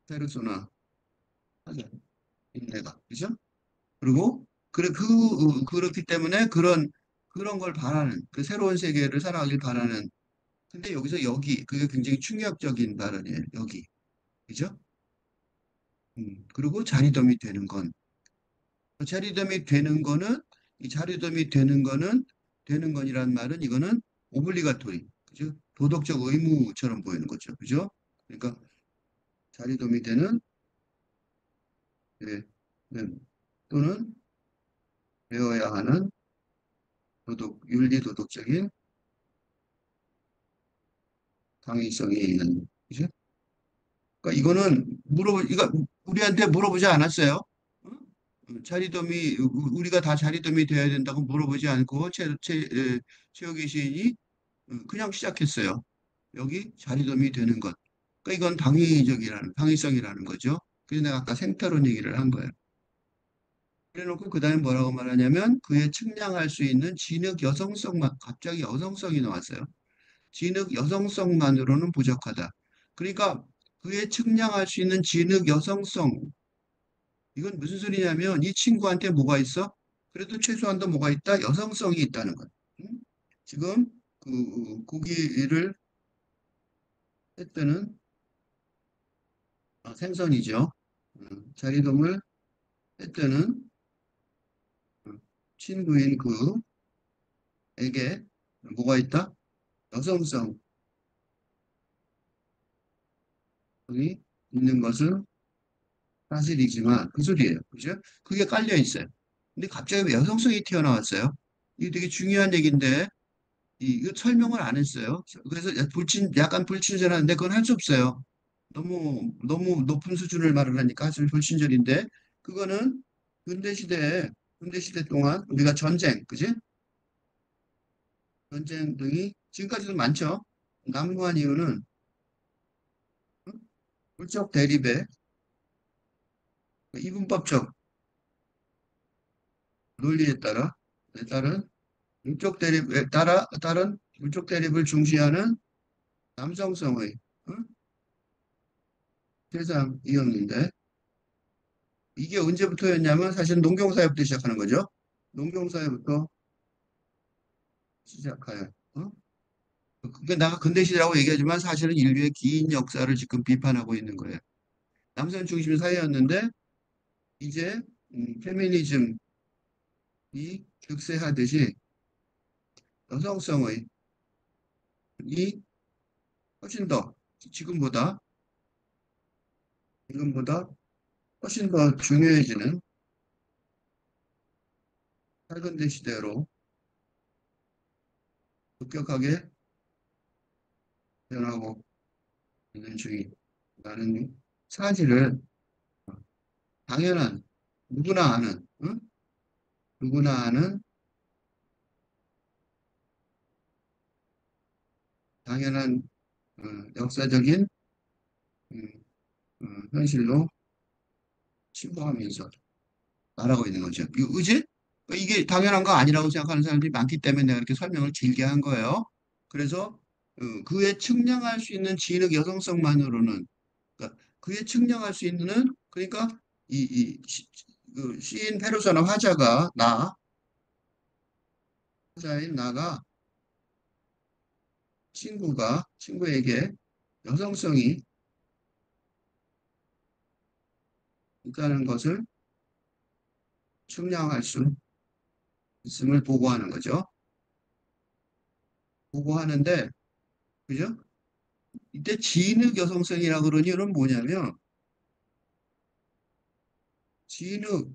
Speaker 1: 페르소나 하죠. 내가 그죠? 그리고 그렇기 때문에 그런 걸 바라는 그 새로운 세계를 살아가길 바라는. 근데 여기서 여기 그게 굉장히 충격적인 발언이에요. 여기 그죠? 그리고 자리돔이 되는 건 자리돔이 되는 거는 이 자리돔이 되는 건이란 말은 이거는 오블리가토리 그죠? 도덕적 의무처럼 보이는 거죠. 그죠? 그러니까 자리돔이 되는 예, 또는 배워야 하는 윤리 도덕적인 당위성이 있는 그죠? 그러니까 이거 우리한테 물어보지 않았어요. 어? 자리돔이 우리가 다 자리돔이 되어야 된다고 물어보지 않고 최욱의 시인이 그냥 시작했어요. 여기 자리돔이 되는 것. 그러니까 이건 당위성이라는 거죠. 그래서 내가 아까 생태론 얘기를 한 거예요. 그래놓고 그다음에 뭐라고 말하냐면 그의 측량할 수 있는 진흙 여성성만 갑자기 여성성이 나왔어요. 진흙 여성성만으로는 부족하다. 그러니까 그의 측량할 수 있는 진흙 여성성 이건 무슨 소리냐면 이 친구한테 뭐가 있어? 그래도 최소한도 뭐가 있다? 여성성이 있다는 거야. 응? 지금 고기를 했다는 생선이죠. 자리돔을 했다는 친구인 그에게 뭐가 있다? 여성성이 있는 것은 사실이지만 그 소리예요. 그죠? 그게 깔려 있어요. 근데 갑자기 왜 여성성이 튀어나왔어요? 이게 되게 중요한 얘기인데 이거 설명을 안 했어요. 그래서 약간 불친절한데 그건 할 수 없어요. 너무 높은 수준을 말을 하니까 사실 불친절인데 그거는 근대 시대에 근대 시대 동안 우리가 전쟁, 그지? 전쟁 등이 지금까지도 많죠. 난무한 이유는 어? 물적 대립의 이분법적 논리에 따른 물적 대립에 따른 물적 대립을 중시하는 남성성의 어? 세상이었는데 이게 언제부터였냐면 사실 농경사회부터 시작하는 거죠. 농경사회부터 시작해요. 어? 그게 내가 근대시대라고 얘기하지만 사실은 인류의 긴 역사를 지금 비판하고 있는 거예요. 남성 중심 사회였는데 이제 페미니즘이 득세하듯이 여성성의 이 훨씬 더 지금보다 지금보다 훨씬 더 중요해지는 근대 시대로 급격하게 변하고 있는 중이라는 사실을 당연한 누구나 아는 응? 누구나 아는 당연한 어, 역사적인 음, 현실로 침범하면서 말하고 있는 거죠. 그지? 이게 당연한 거 아니라고 생각하는 사람들이 많기 때문에 내가 이렇게 설명을 길게 한 거예요. 그래서 그에 측량할 수 있는 지능 여성성만으로는 그러니까 그에 측량할 수 있는 그러니까 그 시인 페르소나 화자인 나가 친구에게 여성성이 있다는 것을 측량할 수 있음을 보고하는 거죠. 보고하는데 그죠? 이때 지능 여성성이라고 그러는 이유는 뭐냐면 지능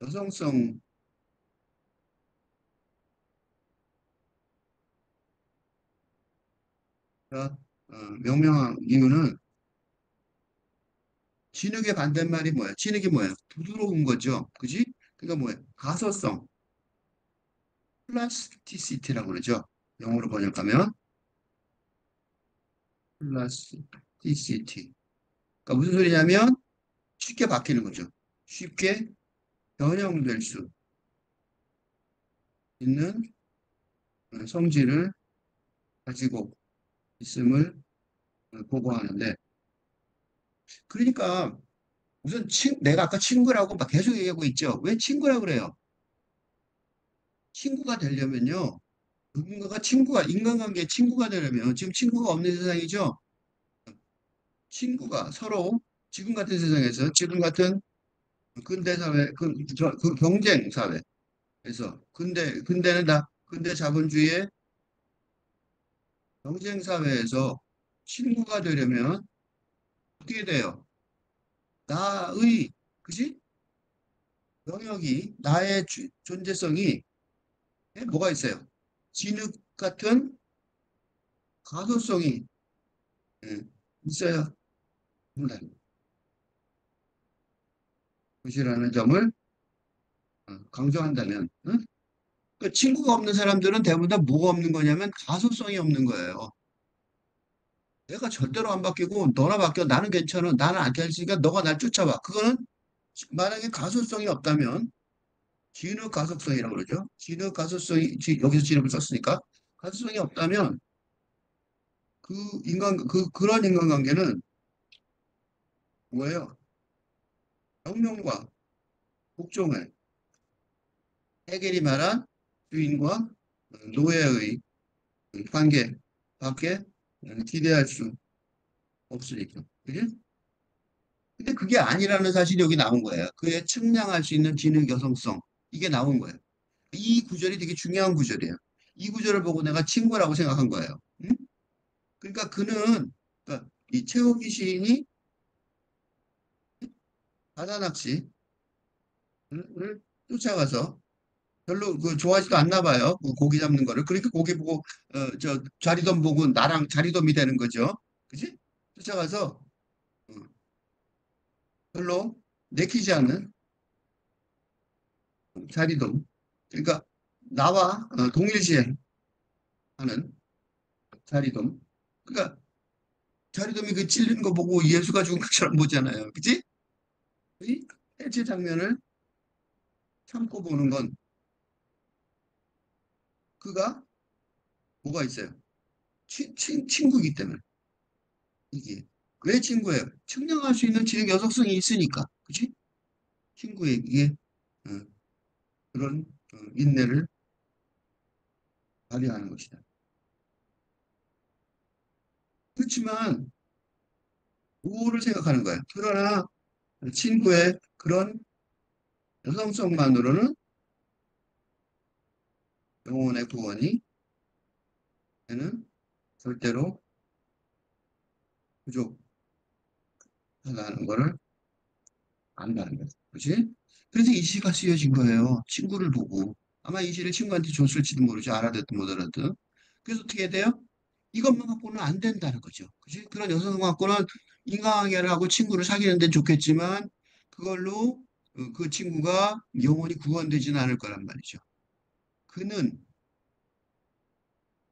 Speaker 1: 여성성가 명명한 이유는 진흙의 반대말이 뭐야? 진흙이 뭐야? 부드러운 거죠. 그지? 그러니까 뭐야? 가소성, 플라스티시티라고 그러죠. 영어로 번역하면 플라스티시티. 그러니까 무슨 소리냐면 쉽게 바뀌는 거죠. 쉽게 변형될 수 있는 성질을 가지고 있음을 보고하는데 그러니까 우선 내가 아까 친구라고 막 계속 얘기하고 있죠. 왜 친구라고 그래요? 친구가 되려면요. 인간관계에 친구가 되려면 지금 친구가 없는 세상이죠. 친구가 서로 지금 같은 세상에서 지금 같은 근대 사회, 그 경쟁 사회에서 근대는 다 근대 자본주의의 경쟁 사회에서 친구가 되려면 어떻게 돼요? 나의 그지? 영역이 나의 존재성이 뭐가 있어요? 진흙 같은 가소성이 예, 있어야 한다는 것이라는 점을 강조한다면 응? 그 친구가 없는 사람들은 대부분 다 뭐가 없는 거냐면 가소성이 없는 거예요. 내가 절대로 안 바뀌고 너나 바뀌어 나는 괜찮아 나는 안 괜찮으니까 너가 날 쫓아와. 그거는 만약에 가소성이 없다면 진흙 가속성이라고 그러죠. 진흙 가소성이 여기서 진흙을 썼으니까 가소성이 없다면 그런 인간관계는 뭐예요? 영용과 복종을 해겔이 말한 주인과 노예의 관계밖에 기대할 수 없으니까. 그지? 근데 그게 아니라는 사실이 여기 나온 거예요. 그에 측량할 수 있는 지능 여성성. 이게 나온 거예요. 이 구절이 되게 중요한 구절이에요. 이 구절을 보고 내가 친구라고 생각한 거예요. 응? 그러니까 그러니까 이 최호기 시인이 바다 낚시를 쫓아가서 별로 좋아하지도 않나 봐요. 그 고기 잡는 거를. 그러니까 고기 보고 저 자리돔 보고 나랑 자리돔이 되는 거죠. 그지? 쫓아가서 어, 별로 내키지 않는 자리돔. 그러니까 나와 동일시하는 자리돔. 그러니까 자리돔이 그 찔린 거 보고 예수가 죽은 것처럼 보잖아요. 그지? 이 해체 장면을 참고 보는 건 그가 뭐가 있어요? 친구이기 때문에. 이게. 왜 친구예요? 측량할 수 있는 지능 여성성이 있으니까. 그치? 친구에게 어, 그런 인내를 발휘하는 것이다. 그렇지만 우호를 생각하는 거예요. 그러나 친구의 그런 여성성만으로는 영혼의 구원이 되는 절대로 부족하다는 것을 안다는 거죠. 그렇지? 그래서 이 시가 쓰여진 거예요. 친구를 보고. 아마 이 시를 친구한테 줬을지도 모르죠. 알아듣든 못 알아듣든. 그래서 어떻게 해야 돼요? 이것만 갖고는 안 된다는 거죠. 그지? 그런 여성 갖고는 인간관계를 하고 친구를 사귀는 데는 좋겠지만 그걸로 그 친구가 영원히 구원되지는 않을 거란 말이죠. 그는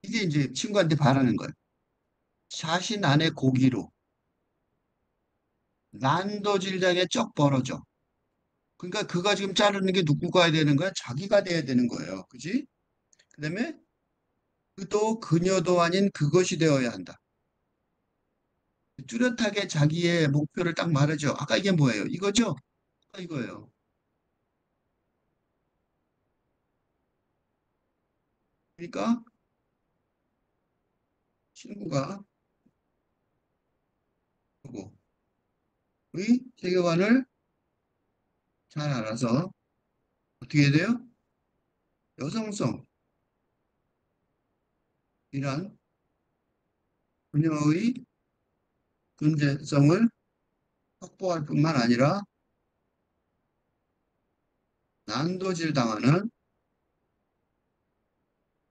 Speaker 1: 이게 이제 친구한테 바라는 거예요. 자신 안의 고기로 난도질장에 쩍 벌어져. 그러니까 그가 지금 자르는 게 누구가 해야 되는 거야? 자기가 돼야 되는 거예요. 그지? 그다음에 그도 그녀도 아닌 그것이 되어야 한다. 뚜렷하게 자기의 목표를 딱 말하죠. 아까 이게 뭐예요? 이거죠? 이거예요. 그러니까 친구가 누구의 세계관을 잘 알아서 어떻게 해야 돼요? 여성성이란 그녀의 존재성을 확보할 뿐만 아니라 난도질 당하는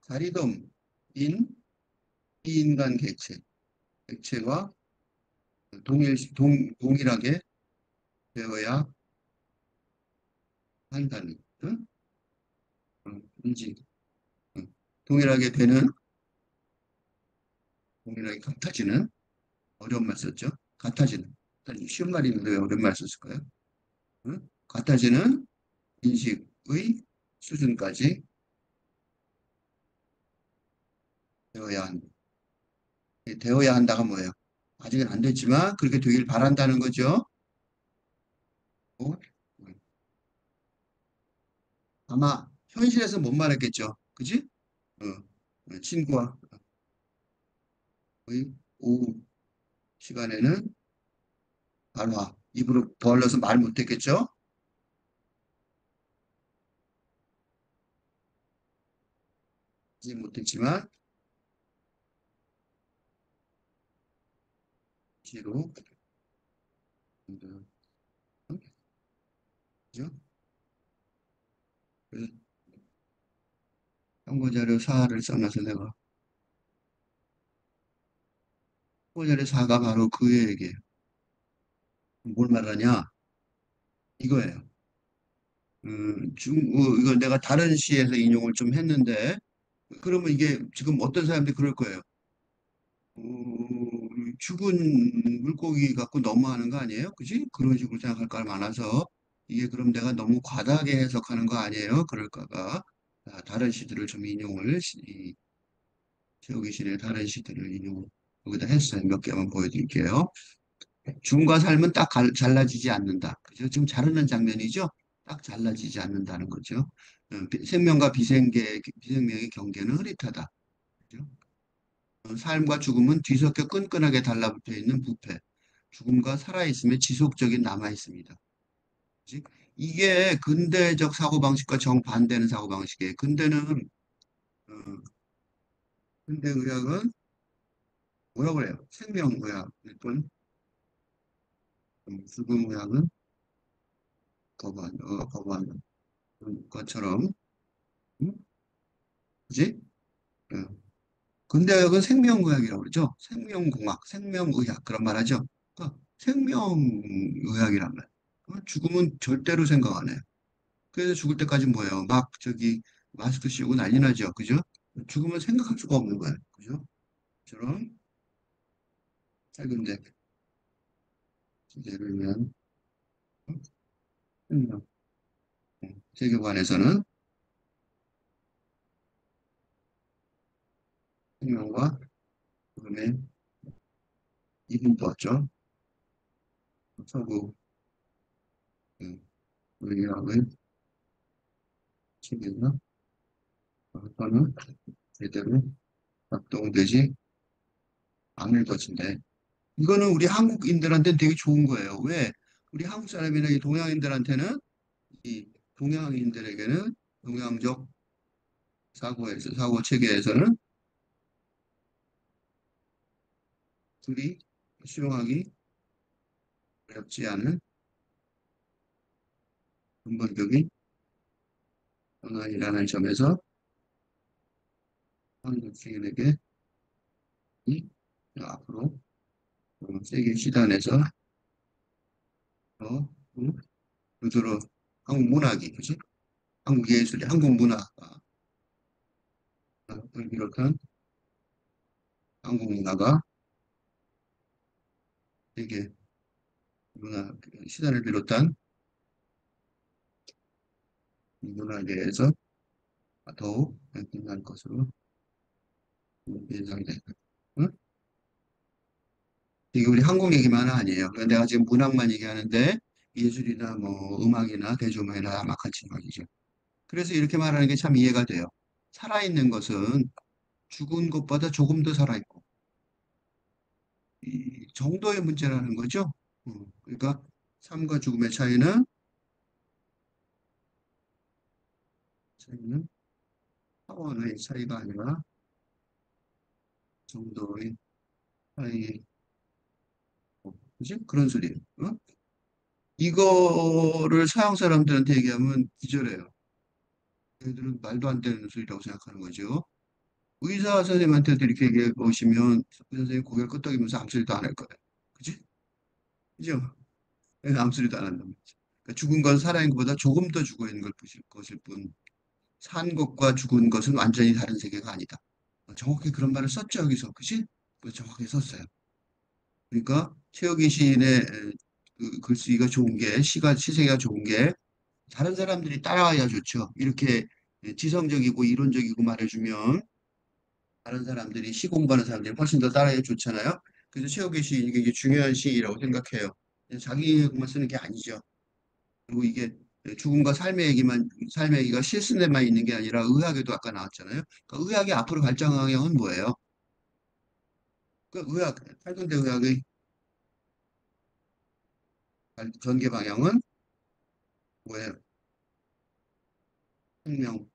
Speaker 1: 가리돔인 비인간 객체와 동일하게 되어야 한다는, 응? 인지, 응. 동일하게 되는, 동일하게 같아지는, 어려운 말 썼죠? 같아지는. 일단 쉬운 말이 있는데 왜 어려운 말 썼을까요? 응? 같아지는 인식의 수준까지 되어야 한다. 되어야 한다가 뭐예요? 아직은 안 됐지만 그렇게 되길 바란다는 거죠. 어? 아마 현실에서 못 말했겠죠. 그지? 어, 친구와 의 오후 시간에는 바로 입으로 벌려서 말 못했겠죠. 하지 못했지만 시로 그죠? 그래서 참고자료 4를 써놔서 내가 참고자료 4가 바로 그 얘기예요. 뭘 말하냐? 이거예요. 이거 내가 다른 시에서 인용을 좀 했는데 그러면 이게 지금 어떤 사람들이 그럴 거예요. 어, 죽은 물고기 갖고 너무하는 거 아니에요? 그지? 그런 식으로 생각할 까 많아서 이게 그럼 내가 너무 과다하게 해석하는 거 아니에요? 그럴까봐 다른 시들을 좀 인용을 최욱이 시의 다른 시들을 인용 여기다 했어요. 몇 개만 보여드릴게요. 죽음과 삶은 딱 잘라지지 않는다. 그죠? 지금 자르는 장면이죠? 딱 잘라지지 않는다는 거죠. 생명과 비생명의 경계는 흐릿하다. 그죠? 삶과 죽음은 뒤섞여 끈끈하게 달라붙어 있는 부패. 죽음과 살아있음의 지속적인 남아있습니다. 그치? 이게 근대적 사고방식과 정반대는 사고방식이에요. 어, 근대의학은 뭐라고 그래요? 생명의학. 또는 죽음의학은 거부하는 것처럼. 응? 그지? 어. 근대의학은 생명의학이라고 그러죠. 생명공학, 생명의학 그런 말 하죠. 생명의학이란 말. 죽음은 절대로 생각 안 해요. 그래서 죽을 때까지 뭐예요? 막 저기 마스크 씌우고 난리 나죠. 그죠? 죽으면 생각할 수가 없는 거예요. 그죠? 저런 짧은데 예를 들면 생명, 세계관에서는 생명과 죽음의 이분법죠. 서구 의학의 체계가 저는 제대로 작동되지 않을 것인데 이거는 우리 한국인들한테는 되게 좋은 거예요. 왜? 우리 한국 사람이나 이 동양인들한테는 이 동양인들에게는 동양적 사고 체계에서는 둘이 수용하기 어렵지 않은 근본적인 변화이라는 점에서 한국 주인에게 이 앞으로 세계 시단에서 더 그대로 한국 문학이 그지? 한국 예술이 한국 문화를 비롯한 한국 문화가 세계 문화 시단을 비롯한 이 문화에 대해서 더욱 발전할 것으로 예상이 된다. 응? 이게 우리 한국 얘기만 아니에요. 그러니까 내가 지금 문학만 얘기하는데 예술이나 뭐 음악이나 대중음악이나 다 마찬가지죠. 그래서 이렇게 말하는 게 참 이해가 돼요. 살아있는 것은 죽은 것보다 조금 더 살아있고 이 정도의 문제라는 거죠. 그러니까 삶과 죽음의 차이는 차원의 차이가 아니라 정도의 차이, 그지? 그런 소리예요. 어? 이거를 서양 사람들한테 얘기하면 기절해요. 얘들은 말도 안 되는 소리라고 생각하는 거죠. 의사 선생님한테도 이렇게 얘기해 보시면 의사 선생님 고개를 끄덕이면서 아무 소리도 안 할 거예요. 그지? 그죠? 그래서 아무 소리도 안 한단 말이죠. 그러니까 죽은 건 살아있는 것보다 조금 더 죽어 있는 걸 보실 것일 뿐, 산 것과 죽은 것은 완전히 다른 세계가 아니다. 정확히 그런 말을 썼죠, 여기서. 그지? 정확히 썼어요. 그러니까 최욱인 시인의 그 글쓰기가 좋은 게, 시세가 좋은 게, 다른 사람들이 따라와야 좋죠. 이렇게 지성적이고 이론적이고 말해주면, 다른 사람들이 시 공부하는 사람들이 훨씬 더 따라야 좋잖아요. 그래서 최욱의 시인이 이게 중요한 시라고 생각해요. 자기 얘기만 쓰는 게 아니죠. 그리고 이게 죽음과 삶의 얘기가 실순에만 있는 게 아니라 의학에도 아까 나왔잖아요. 그러니까 의학의 앞으로 발전 방향은 뭐예요? 그 의학, 팔근대 의학의 전개 방향은 뭐예요? 생명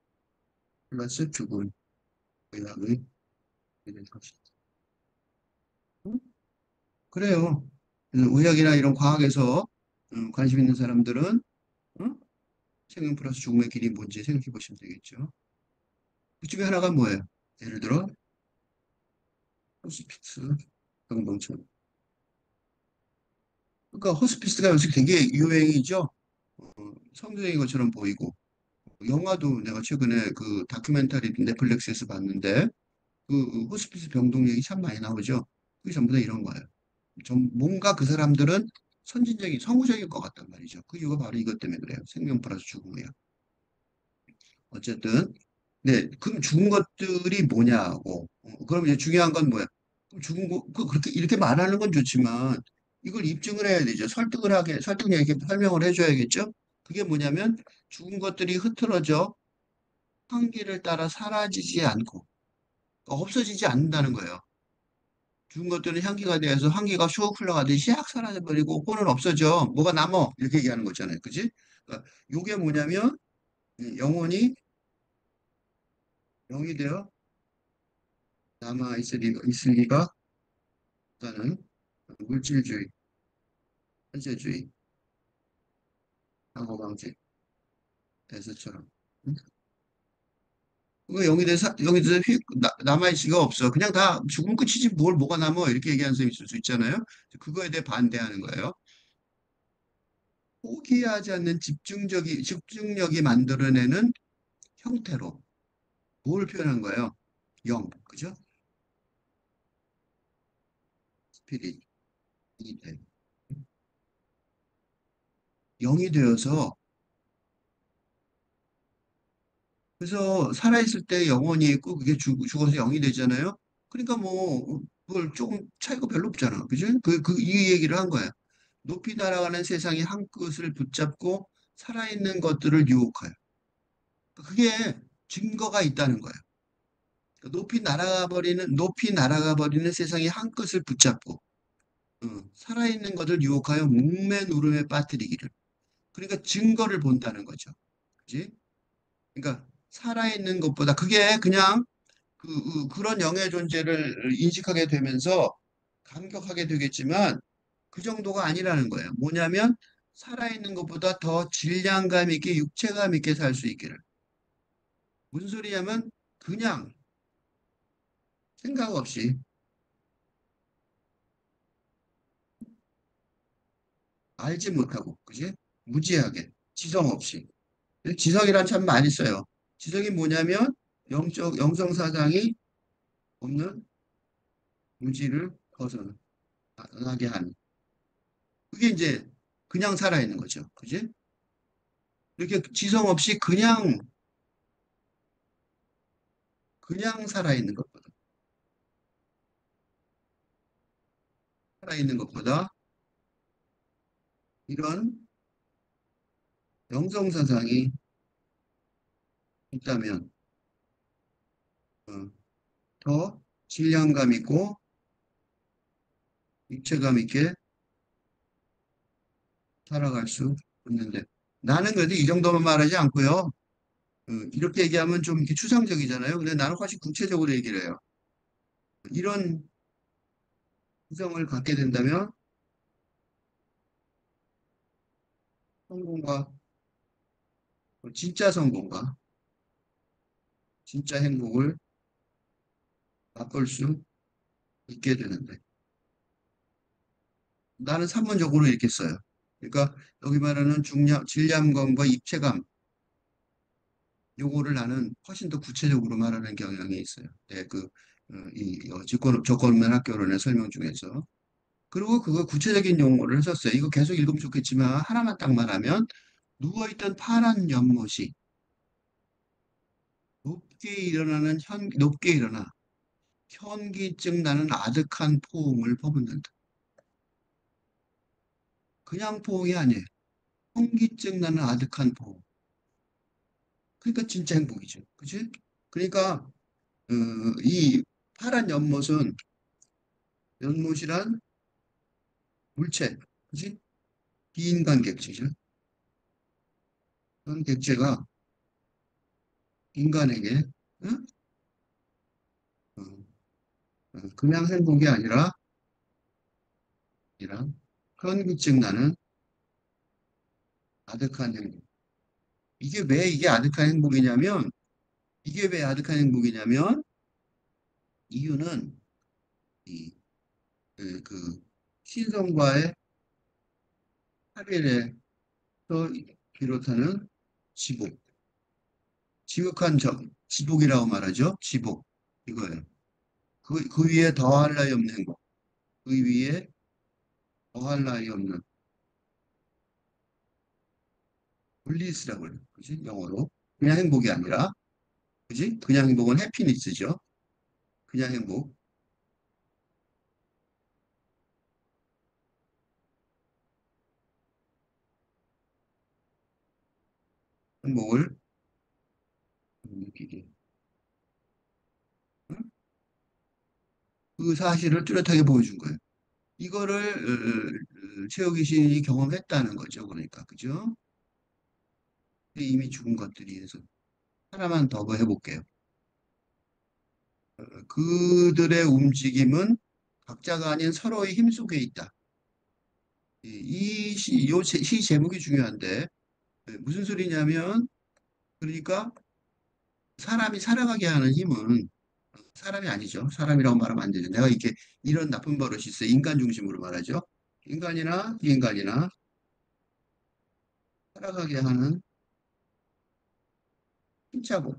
Speaker 1: 플러스 죽음 의학의 이런 것이. 응? 그래요. 그래서 의학이나 이런 과학에서 관심 있는 사람들은 응? 생명 플러스 죽음의 길이 뭔지 생각해 보시면 되겠죠. 그 중에 하나가 뭐예요? 예를 들어 호스피스 병동처럼. 그러니까 호스피스가 요새 되게 유행이죠. 성경인 것처럼 보이고 영화도 내가 최근에 그 다큐멘터리 넷플릭스에서 봤는데 그 호스피스 병동 얘기 참 많이 나오죠. 그게 전부 다 이런 거예요. 좀 뭔가 그 사람들은 선진적인 성우적인 것 같단 말이죠. 그 이유가 바로 이것 때문에 그래요. 생명 플러스 죽음이에요. 어쨌든 네, 그럼 죽은 것들이 뭐냐고. 그럼 이제 중요한 건 뭐야? 그럼 죽은 거 그렇게 이렇게 말하는 건 좋지만 이걸 입증을 해야 되죠. 설득력 있게 설명을 해줘야겠죠. 그게 뭐냐면 죽은 것들이 흐트러져 환기를 따라 사라지지 않고 없어지지 않는다는 거예요. 죽은 것들은 향기가 되어서 환기가 슉 흘러가듯이 샥 사라져버리고 그거는 없어져. 뭐가 남어? 이렇게 얘기하는 거잖아요. 그지? 그러니까 요게 뭐냐면 영혼이 영이 되어 있을 리가 없다는 물질주의, 현재주의, 상호방식, 에서처럼. 응? 그거 영이 돼서 남아있을 수가 없어. 그냥 다 죽으면 끝이지 뭐가 남어. 이렇게 얘기하는 사람이 있을 수 있잖아요. 그거에 대해 반대하는 거예요. 포기하지 않는 집중력이 만들어내는 형태로 뭘 표현한 거예요? 영, 그죠? 스피릿, 이 돼. 영이 되어서 그래서 살아있을 때 영혼이 있고 그게 죽어서 영이 되잖아요. 그러니까 뭐 그걸 조금 차이가 별로 없잖아. 그죠? 이 얘기를 한 거야. 높이 날아가는 세상이 한 끝을 붙잡고 살아있는 것들을 유혹하여. 그게 증거가 있다는 거예요. 그러니까 높이 날아가 버리는 세상이 한 끝을 붙잡고 살아있는 것을 유혹하여 묵맨 울음에 빠뜨리기를. 그러니까 증거를 본다는 거죠. 그지? 그러니까 살아있는 것보다 그게 그냥 그런 영의 존재를 인식하게 되면서 감격하게 되겠지만 그 정도가 아니라는 거예요. 뭐냐면 살아있는 것보다 더 질량감 있게 육체감 있게 살 수 있기를. 무슨 소리냐면 그냥 생각 없이 알지 못하고 그지? 무지하게 지성 없이. 지성이란 참 많이 써요. 지성이 뭐냐면 영적 영성 사상이 없는 무지를 벗어나게 하는. 그게 이제 그냥 살아있는 거죠. 그지? 이렇게 지성 없이 그냥 살아있는 것보다 살아있는 것보다 이런 영성 사상이 있다면 어, 더 질량감 있고 입체감 있게 살아갈 수 있는데 나는 그래도 이 정도만 말하지 않고요. 이렇게 얘기하면 좀 이렇게 추상적이잖아요. 근데 나는 훨씬 구체적으로 얘기를 해요. 이런 구성을 갖게 된다면 성공과 진짜 성공과 진짜 행복을 맛볼 수 있게 되는데 나는 산문적으로 이렇게 써요. 그러니까 여기 말하는 질량감과 입체감 요거를 나는 훨씬 더 구체적으로 말하는 경향이 있어요. 네, 조건만 학교론의 설명 중에서. 그리고 그거 구체적인 용어를 썼어요. 이거 계속 읽으면 좋겠지만 하나만 딱 말하면 누워있던 파란 연못이 높게 일어나 현기증 나는 아득한 포옹을 퍼붓는다. 그냥 포옹이 아니에요. 현기증 나는 아득한 포옹. 그러니까 진짜 행복이죠. 그치? 그러니까 이 파란 연못이란 물체, 그치? 비인간 객체죠. 그런 객체가 인간에게 응? 어, 그냥 행복이 아니라 현기증 나는 아득한 행복. 이게 아득한 행복이냐면 이게 왜 아득한 행복이냐면 이유는 이, 그 신성과의 합일에서 비롯하는 지복, 지극한 지복이라고 말하죠. 지복 이거예요. 그 위에 더할 나위 없는 행복, 그 위에 더할 나위 없는 블리스라고 해요. 그지? 영어로 그냥 행복이 아니라 그지? 그냥 행복은 해피니스죠. 그냥 행복을 느끼게. 응? 그 사실을 뚜렷하게 보여준 거예요. 이거를 최욱이 시인이 경험했다는 거죠. 그러니까 그죠? 이미 죽은 것들이 해서 하나만 더 해볼게요. 그들의 움직임은 각자가 아닌 서로의 힘 속에 있다. 시 제목이 중요한데 무슨 소리냐면 그러니까 사람이 살아가게 하는 힘은 사람이 아니죠. 사람이라고 말하면 안 되죠. 내가 이렇게 이런 나쁜 버릇이 있어요. 인간 중심으로 말하죠. 인간이나 비인간이나 살아가게 하는 힘차고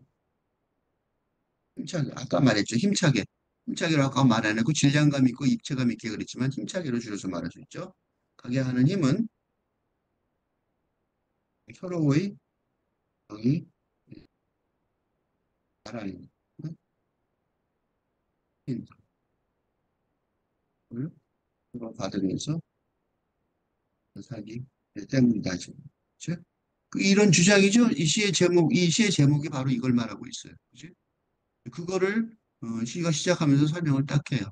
Speaker 1: 힘차게 아까 말했죠. 힘차게라고 아까 말 안 했고 질량감 있고 입체감 있게 그랬지만 힘차게로 줄여서 말할 수 있죠. 가게 하는 힘은 서로의 영이 나라는 힘을 받으면서 살기 때문이다. 그렇죠? 이런 주장이죠. 이 시의 제목이 바로 이걸 말하고 있어요. 그죠? 그거를 시가 시작하면서 설명을 딱 해요.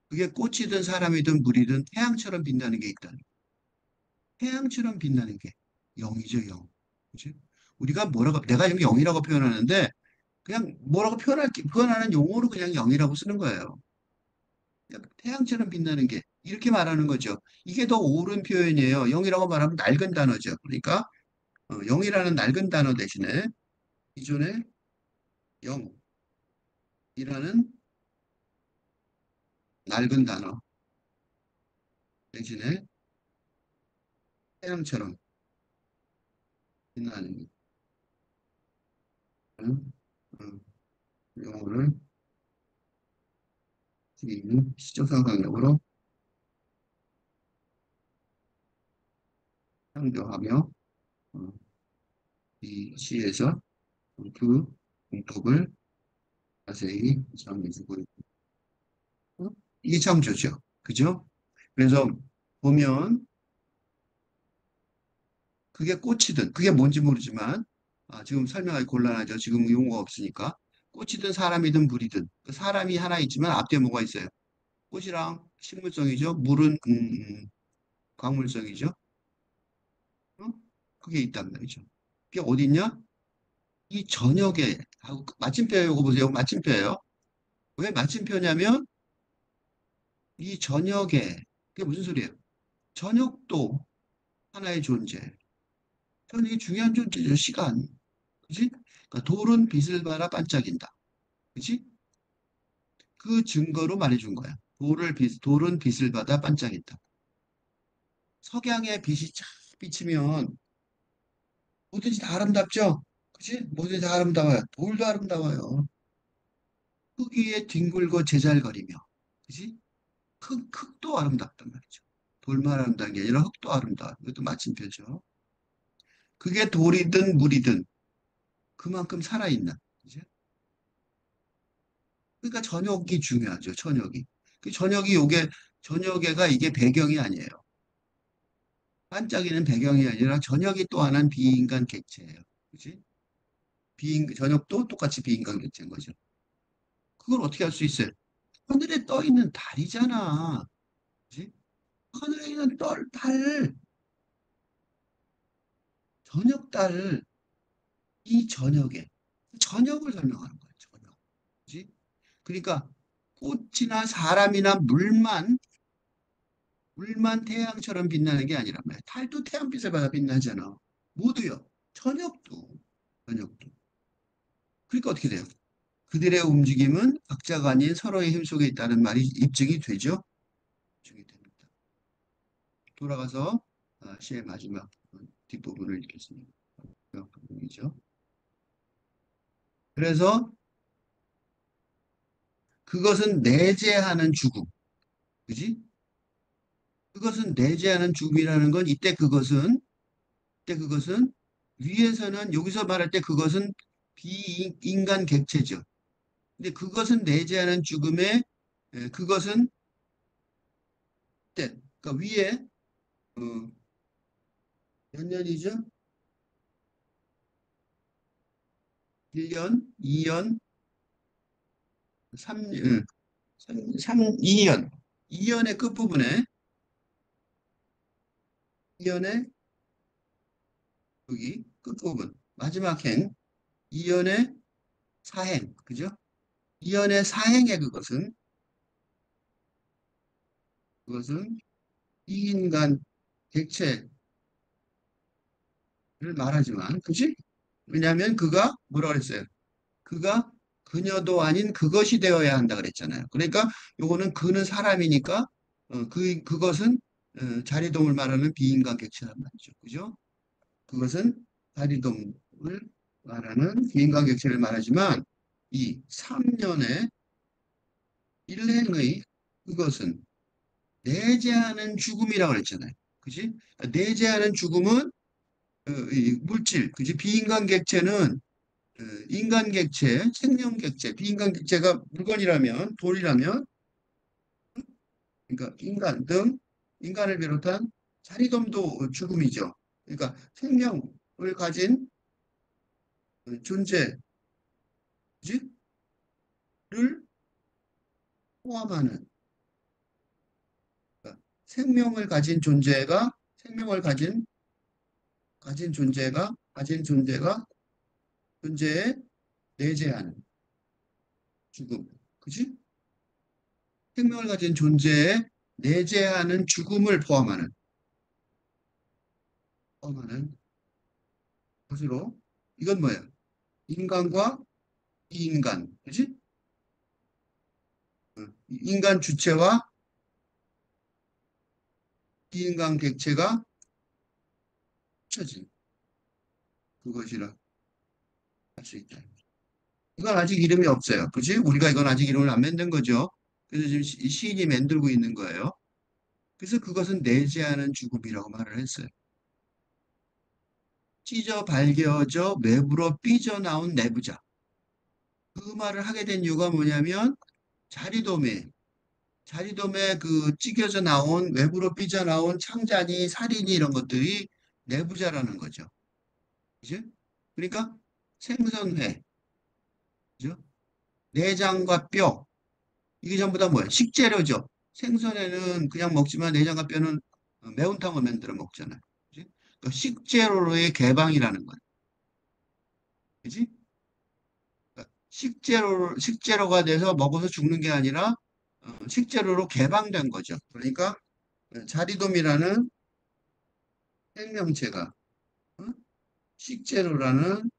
Speaker 1: 그게 꽃이든 사람이든 물이든 태양처럼 빛나는 게 있다. 태양처럼 빛나는 게 영이죠, 영. 그치? 내가 지금 영이라고 표현하는데, 그냥 표현하는 용어로 그냥 영이라고 쓰는 거예요. 그냥 태양처럼 빛나는 게. 이렇게 말하는 거죠. 이게 더 옳은 표현이에요. 영이라고 말하면 낡은 단어죠. 그러니까 0이라는 낡은 단어 대신에 기존의 0이라는 낡은 단어 대신에 태양처럼 빛나는 영어를 시적 상상력으로 창조하며 어, 이 시에서 그 공법을 자세히 설명해주고 있고 이게 창조죠. 그죠? 그래서 보면 그게 꽃이든 그게 뭔지 모르지만 지금 설명하기 곤란하죠. 지금 용어가 없으니까 꽃이든 사람이든 물이든 그 사람이 하나 있지만 앞뒤에 뭐가 있어요? 꽃이랑 식물성이죠. 물은 광물성이죠. 어? 그게 있단 말이죠. 그게 어디 있냐? 이 저녁에 마침표예요. 이거 보세요. 마침표예요. 왜 마침표냐면 이 저녁에 그게 무슨 소리예요? 저녁도 하나의 존재. 저녁이 중요한 존재죠. 시간. 그지? 그러니까 돌은 빛을 발아 반짝인다. 그지? 그 증거로 말해준 거야. 돌은 빛을 받아 반짝인다. 석양의 빛이 쫙 비치면 뭐든지 다 아름답죠? 그지? 뭐든지 다 아름다워요. 돌도 아름다워요. 흙 위에 뒹굴고 제잘거리며. 그지? 흙도 아름답단 말이죠. 돌만 아름다운 게 아니라 흙도 아름다워. 이것도 마침표죠. 그게 돌이든 물이든 그만큼 살아있는. 그죠? 그러니까 저녁이 중요하죠. 저녁이. 그 저녁에가 이게 배경이 아니에요. 반짝이는 배경이 아니라 저녁이 또 하나는 비인간 객체예요. 그지? 저녁도 똑같이 비인간 객체인 거죠. 그걸 어떻게 할 수 있어요? 하늘에 떠 있는 달이잖아. 그지? 하늘에 있는 저녁 달, 이 저녁을 설명하는 거예요. 저녁. 그지? 그러니까 꽃이나 사람이나 물만 태양처럼 빛나는 게 아니란 말이야. 달도 태양빛을 받아 빛나잖아. 모두요. 저녁도. 저녁도. 그러니까 어떻게 돼요? 그들의 움직임은 각자가 아닌 서로의 힘 속에 있다는 말이 입증이 되죠? 입증이 됩니다. 돌아가서 시의 마지막 뒷부분을 읽겠습니다. 마지막 부분이죠. 그래서 그것은 내재하는 죽음. 그지? 그것은 내재하는 죽음이라는 건 이때 그것은 위에서는 여기서 말할 때 그것은 비인간 객체죠. 근데 그것은 내재하는 죽음에 그것은 때 그러니까 위에 어, 몇 년이죠? 1년, 2년, 3년, 2년. 2년의 끝부분에 2년의 여기 끝부분 마지막 행 2년의 사행 그죠? 2년의 사행의 그것은 비인간 객체를 말하지만 그지? 왜냐하면 그가 뭐라 그랬어요? 그가 그녀도 아닌 그것이 되어야 한다 그랬잖아요. 그러니까 요거는 그는 사람이니까 그것은 자리동을 말하는 비인간 객체란 말이죠. 그죠? 그것은 자리동을 말하는 비인간 객체를 말하지만 이 3년의 일행의 그것은 내재하는 죽음이라고 그랬잖아요. 그지? 내재하는 죽음은 이 물질, 그지? 비인간 객체는 인간 객체, 생명 객체, 비인간 객체가 물건이라면, 돌이라면, 그러니까 인간을 비롯한 자리돔도 죽음이죠. 그러니까 생명을 가진 존재를 포함하는, 그러니까 생명을 가진 존재에 내재하는 죽음. 그지? 생명을 가진 존재에 내재하는 죽음을 포함하는 것으로 이건 뭐예요? 인간과 이인간, 그지? 인간 주체와 이인간 객체가 합쳐진 그것이라 할 수 있다. 이건 아직 이름이 없어요. 그지? 우리가 이건 아직 이름을 안 만든 거죠. 그래서 지금 시인이 만들고 있는 거예요. 그래서 그것은 내재하는 죽음이라고 말을 했어요. 찢어 발겨져 외부로 삐져나온 내부자. 그 말을 하게 된 이유가 뭐냐면 자리돔에 자리돔에 그 찢겨져 나온 외부로 삐져나온 창자니 살인이 이런 것들이 내부자라는 거죠. 그죠? 그러니까 생선회, 그죠? 내장과 뼈 이게 전부 다 뭐예요? 식재료죠. 생선회는 그냥 먹지만 내장과 뼈는 매운탕을 만들어 먹잖아요. 그지? 그러니까 식재료로의 개방이라는 거예요. 그지? 그러니까 식재료가 돼서 먹어서 죽는 게 아니라 식재료로 개방된 거죠. 그러니까 자리돔이라는 생명체가 어? 식재료라는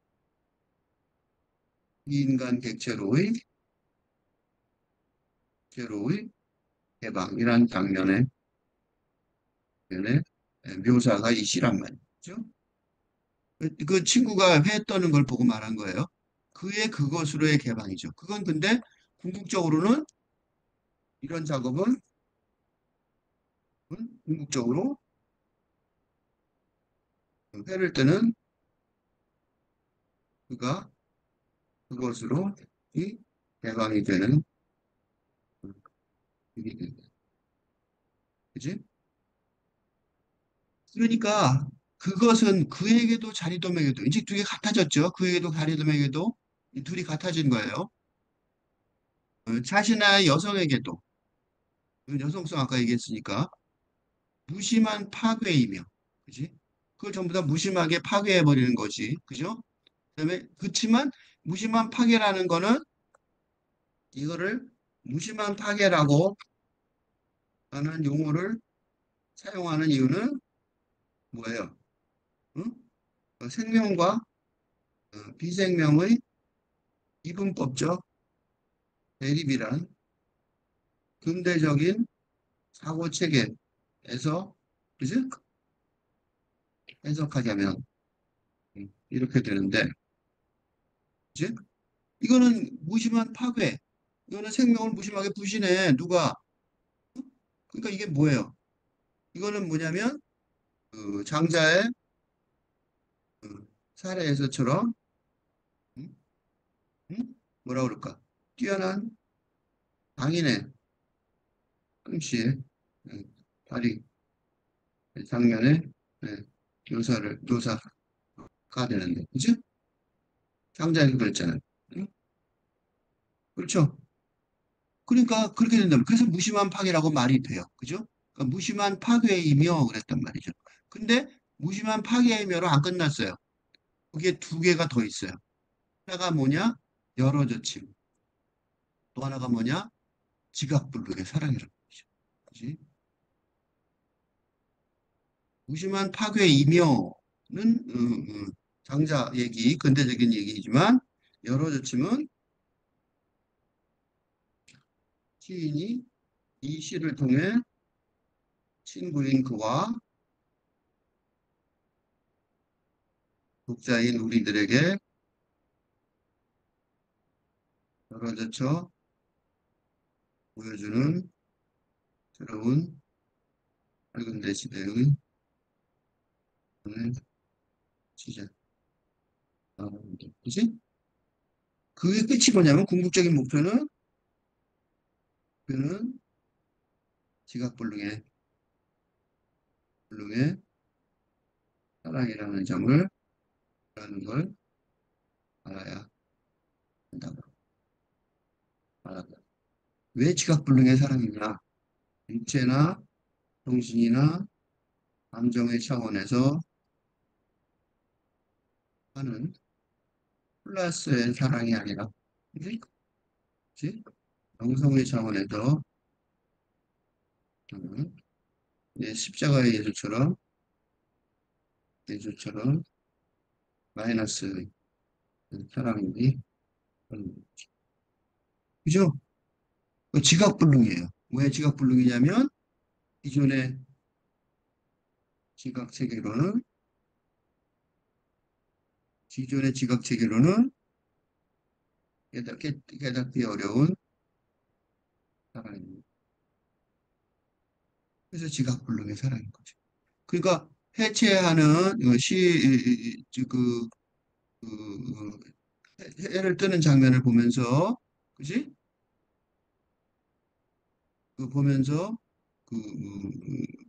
Speaker 1: 인간 객체로의 개방이라는 장면의 묘사가 이 시란 말이죠. 그 친구가 회 떠는 걸 보고 말한 거예요. 그의 그것으로의 개방이죠. 그건 근데 궁극적으로는 이런 작업은 궁극적으로 회를 뜨는 그가 그것으로 이 개방이 되는 일이 된다. 그지? 그러니까 그것은 그에게도 자리돔에게도 이제 두 개 같아졌죠. 그에게도 자리돔에게도 이 둘이 같아진 거예요. 자신의 여성에게도 여성성 아까 얘기했으니까 무심한 파괴이며, 그지? 그걸 전부 다 무심하게 파괴해 버리는 거지, 그죠? 그다음에 그렇지만 무심한 파괴라는 거는 이거를 무심한 파괴라고 하는 용어를 사용하는 이유는 뭐예요? 응? 생명과 비생명의 이분법적 대립이란 근대적인 사고 체계에서 그지? 해석하자면 이렇게 되는데, 그지? 이거는 무심한 파괴. 이거는 생명을 무심하게 부시네. 누가? 그러니까 이게 뭐예요? 이거는 뭐냐면 그 장자의 사례에서처럼 음? 뭐라 그럴까? 뛰어난 당인의 솜씨의 발휘 장면의 예, 묘사가 되는데, 그죠? 장자에게 그랬잖아요. 응? 그렇죠? 그러니까 그렇게 된다면 그래서 무심한 파괴라고 말이 돼요. 그죠? 그러니까 무심한 파괴이며 그랬단 말이죠. 근데 무심한 파괴이며로 안 끝났어요. 그게 두 개가 더 있어요. 하나가 뭐냐? 열어젖힘. 또 하나가 뭐냐? 지각불능의 사랑이라는 거죠. 그지? 무심한 파괴이며는 장자 얘기, 근대적인 얘기이지만 열어젖힘은 시인이 이 시를 통해 친구인 그와 독자인 우리들에게 열어젖혀 보여주는 새로운 밝은 대 시대의 시작. 그지? 그게 끝이 뭐냐면 궁극적인 목표는 지각불능의 사랑이라는 점을 라는 걸 알아야 한다고 말한다. 왜 지각불능의 사랑이냐? 육체나 정신이나 감정의 차원에서 하는 플러스의 사랑이 아니라, 그지? 그지? 정성의 차원에서 음, 네, 십자가의 예수처럼 마이너스 사랑이, 그죠? 그 지각불능이에요. 왜 지각불능이냐면, 기존의 지각 체계로는, 기존의 지각 체계로는 깨닫기 어려운 사랑입니다. 그래서 지각불능의 사랑인 거죠. 그러니까 해체하는 그, 그, 해를 뜨는 장면을 보면서, 그지? 그 보면서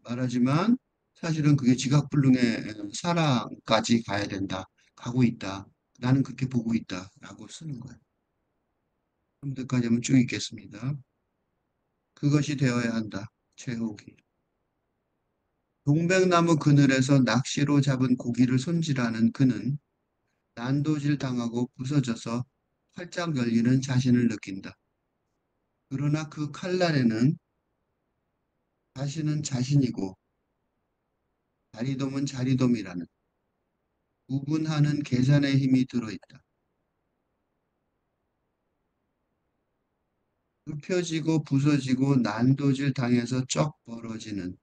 Speaker 1: 말하지만 사실은 그게 지각불능의 사랑까지 가야 된다. 가고 있다. 나는 그렇게 보고 있다라고 쓰는 거예요. 좀 더까지 한번 쭉 읽겠습니다. 그것이 되어야 한다. 최호기. 동백나무 그늘에서 낚시로 잡은 고기를 손질하는 그는 난도질 당하고 부서져서 활짝 열리는 자신을 느낀다. 그러나 그 칼날에는 자신은 자신이고 자리돔은 자리돔이라는 구분하는 계산의 힘이 들어있다. 굽혀지고 부서지고 난도질 당해서 쩍 벌어지는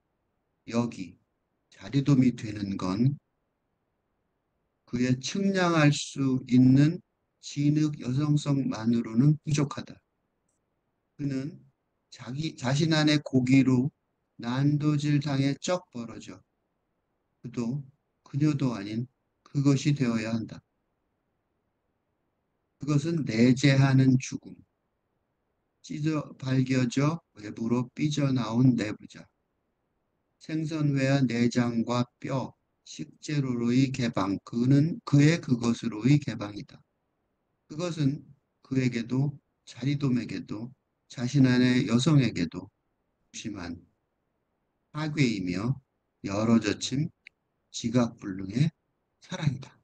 Speaker 1: 여기 자리돔이 되는 건 그의 측량할 수 있는 진흙 여성성만으로는 부족하다. 그는 자신 안의 고기로 난도질 당해 쩍 벌어져 그도 그녀도 아닌 그것이 되어야 한다. 그것은 내재하는 죽음, 찢어 발겨져 외부로 삐져나온 내부자, 생선회와 내장과 뼈, 식재료로의 개방, 그는 그의 그것으로의 개방이다. 그것은 그에게도 자리돔에게도 자신 안의 여성에게도 심한 파괴이며 여러 저침 지각불능의 사랑이다.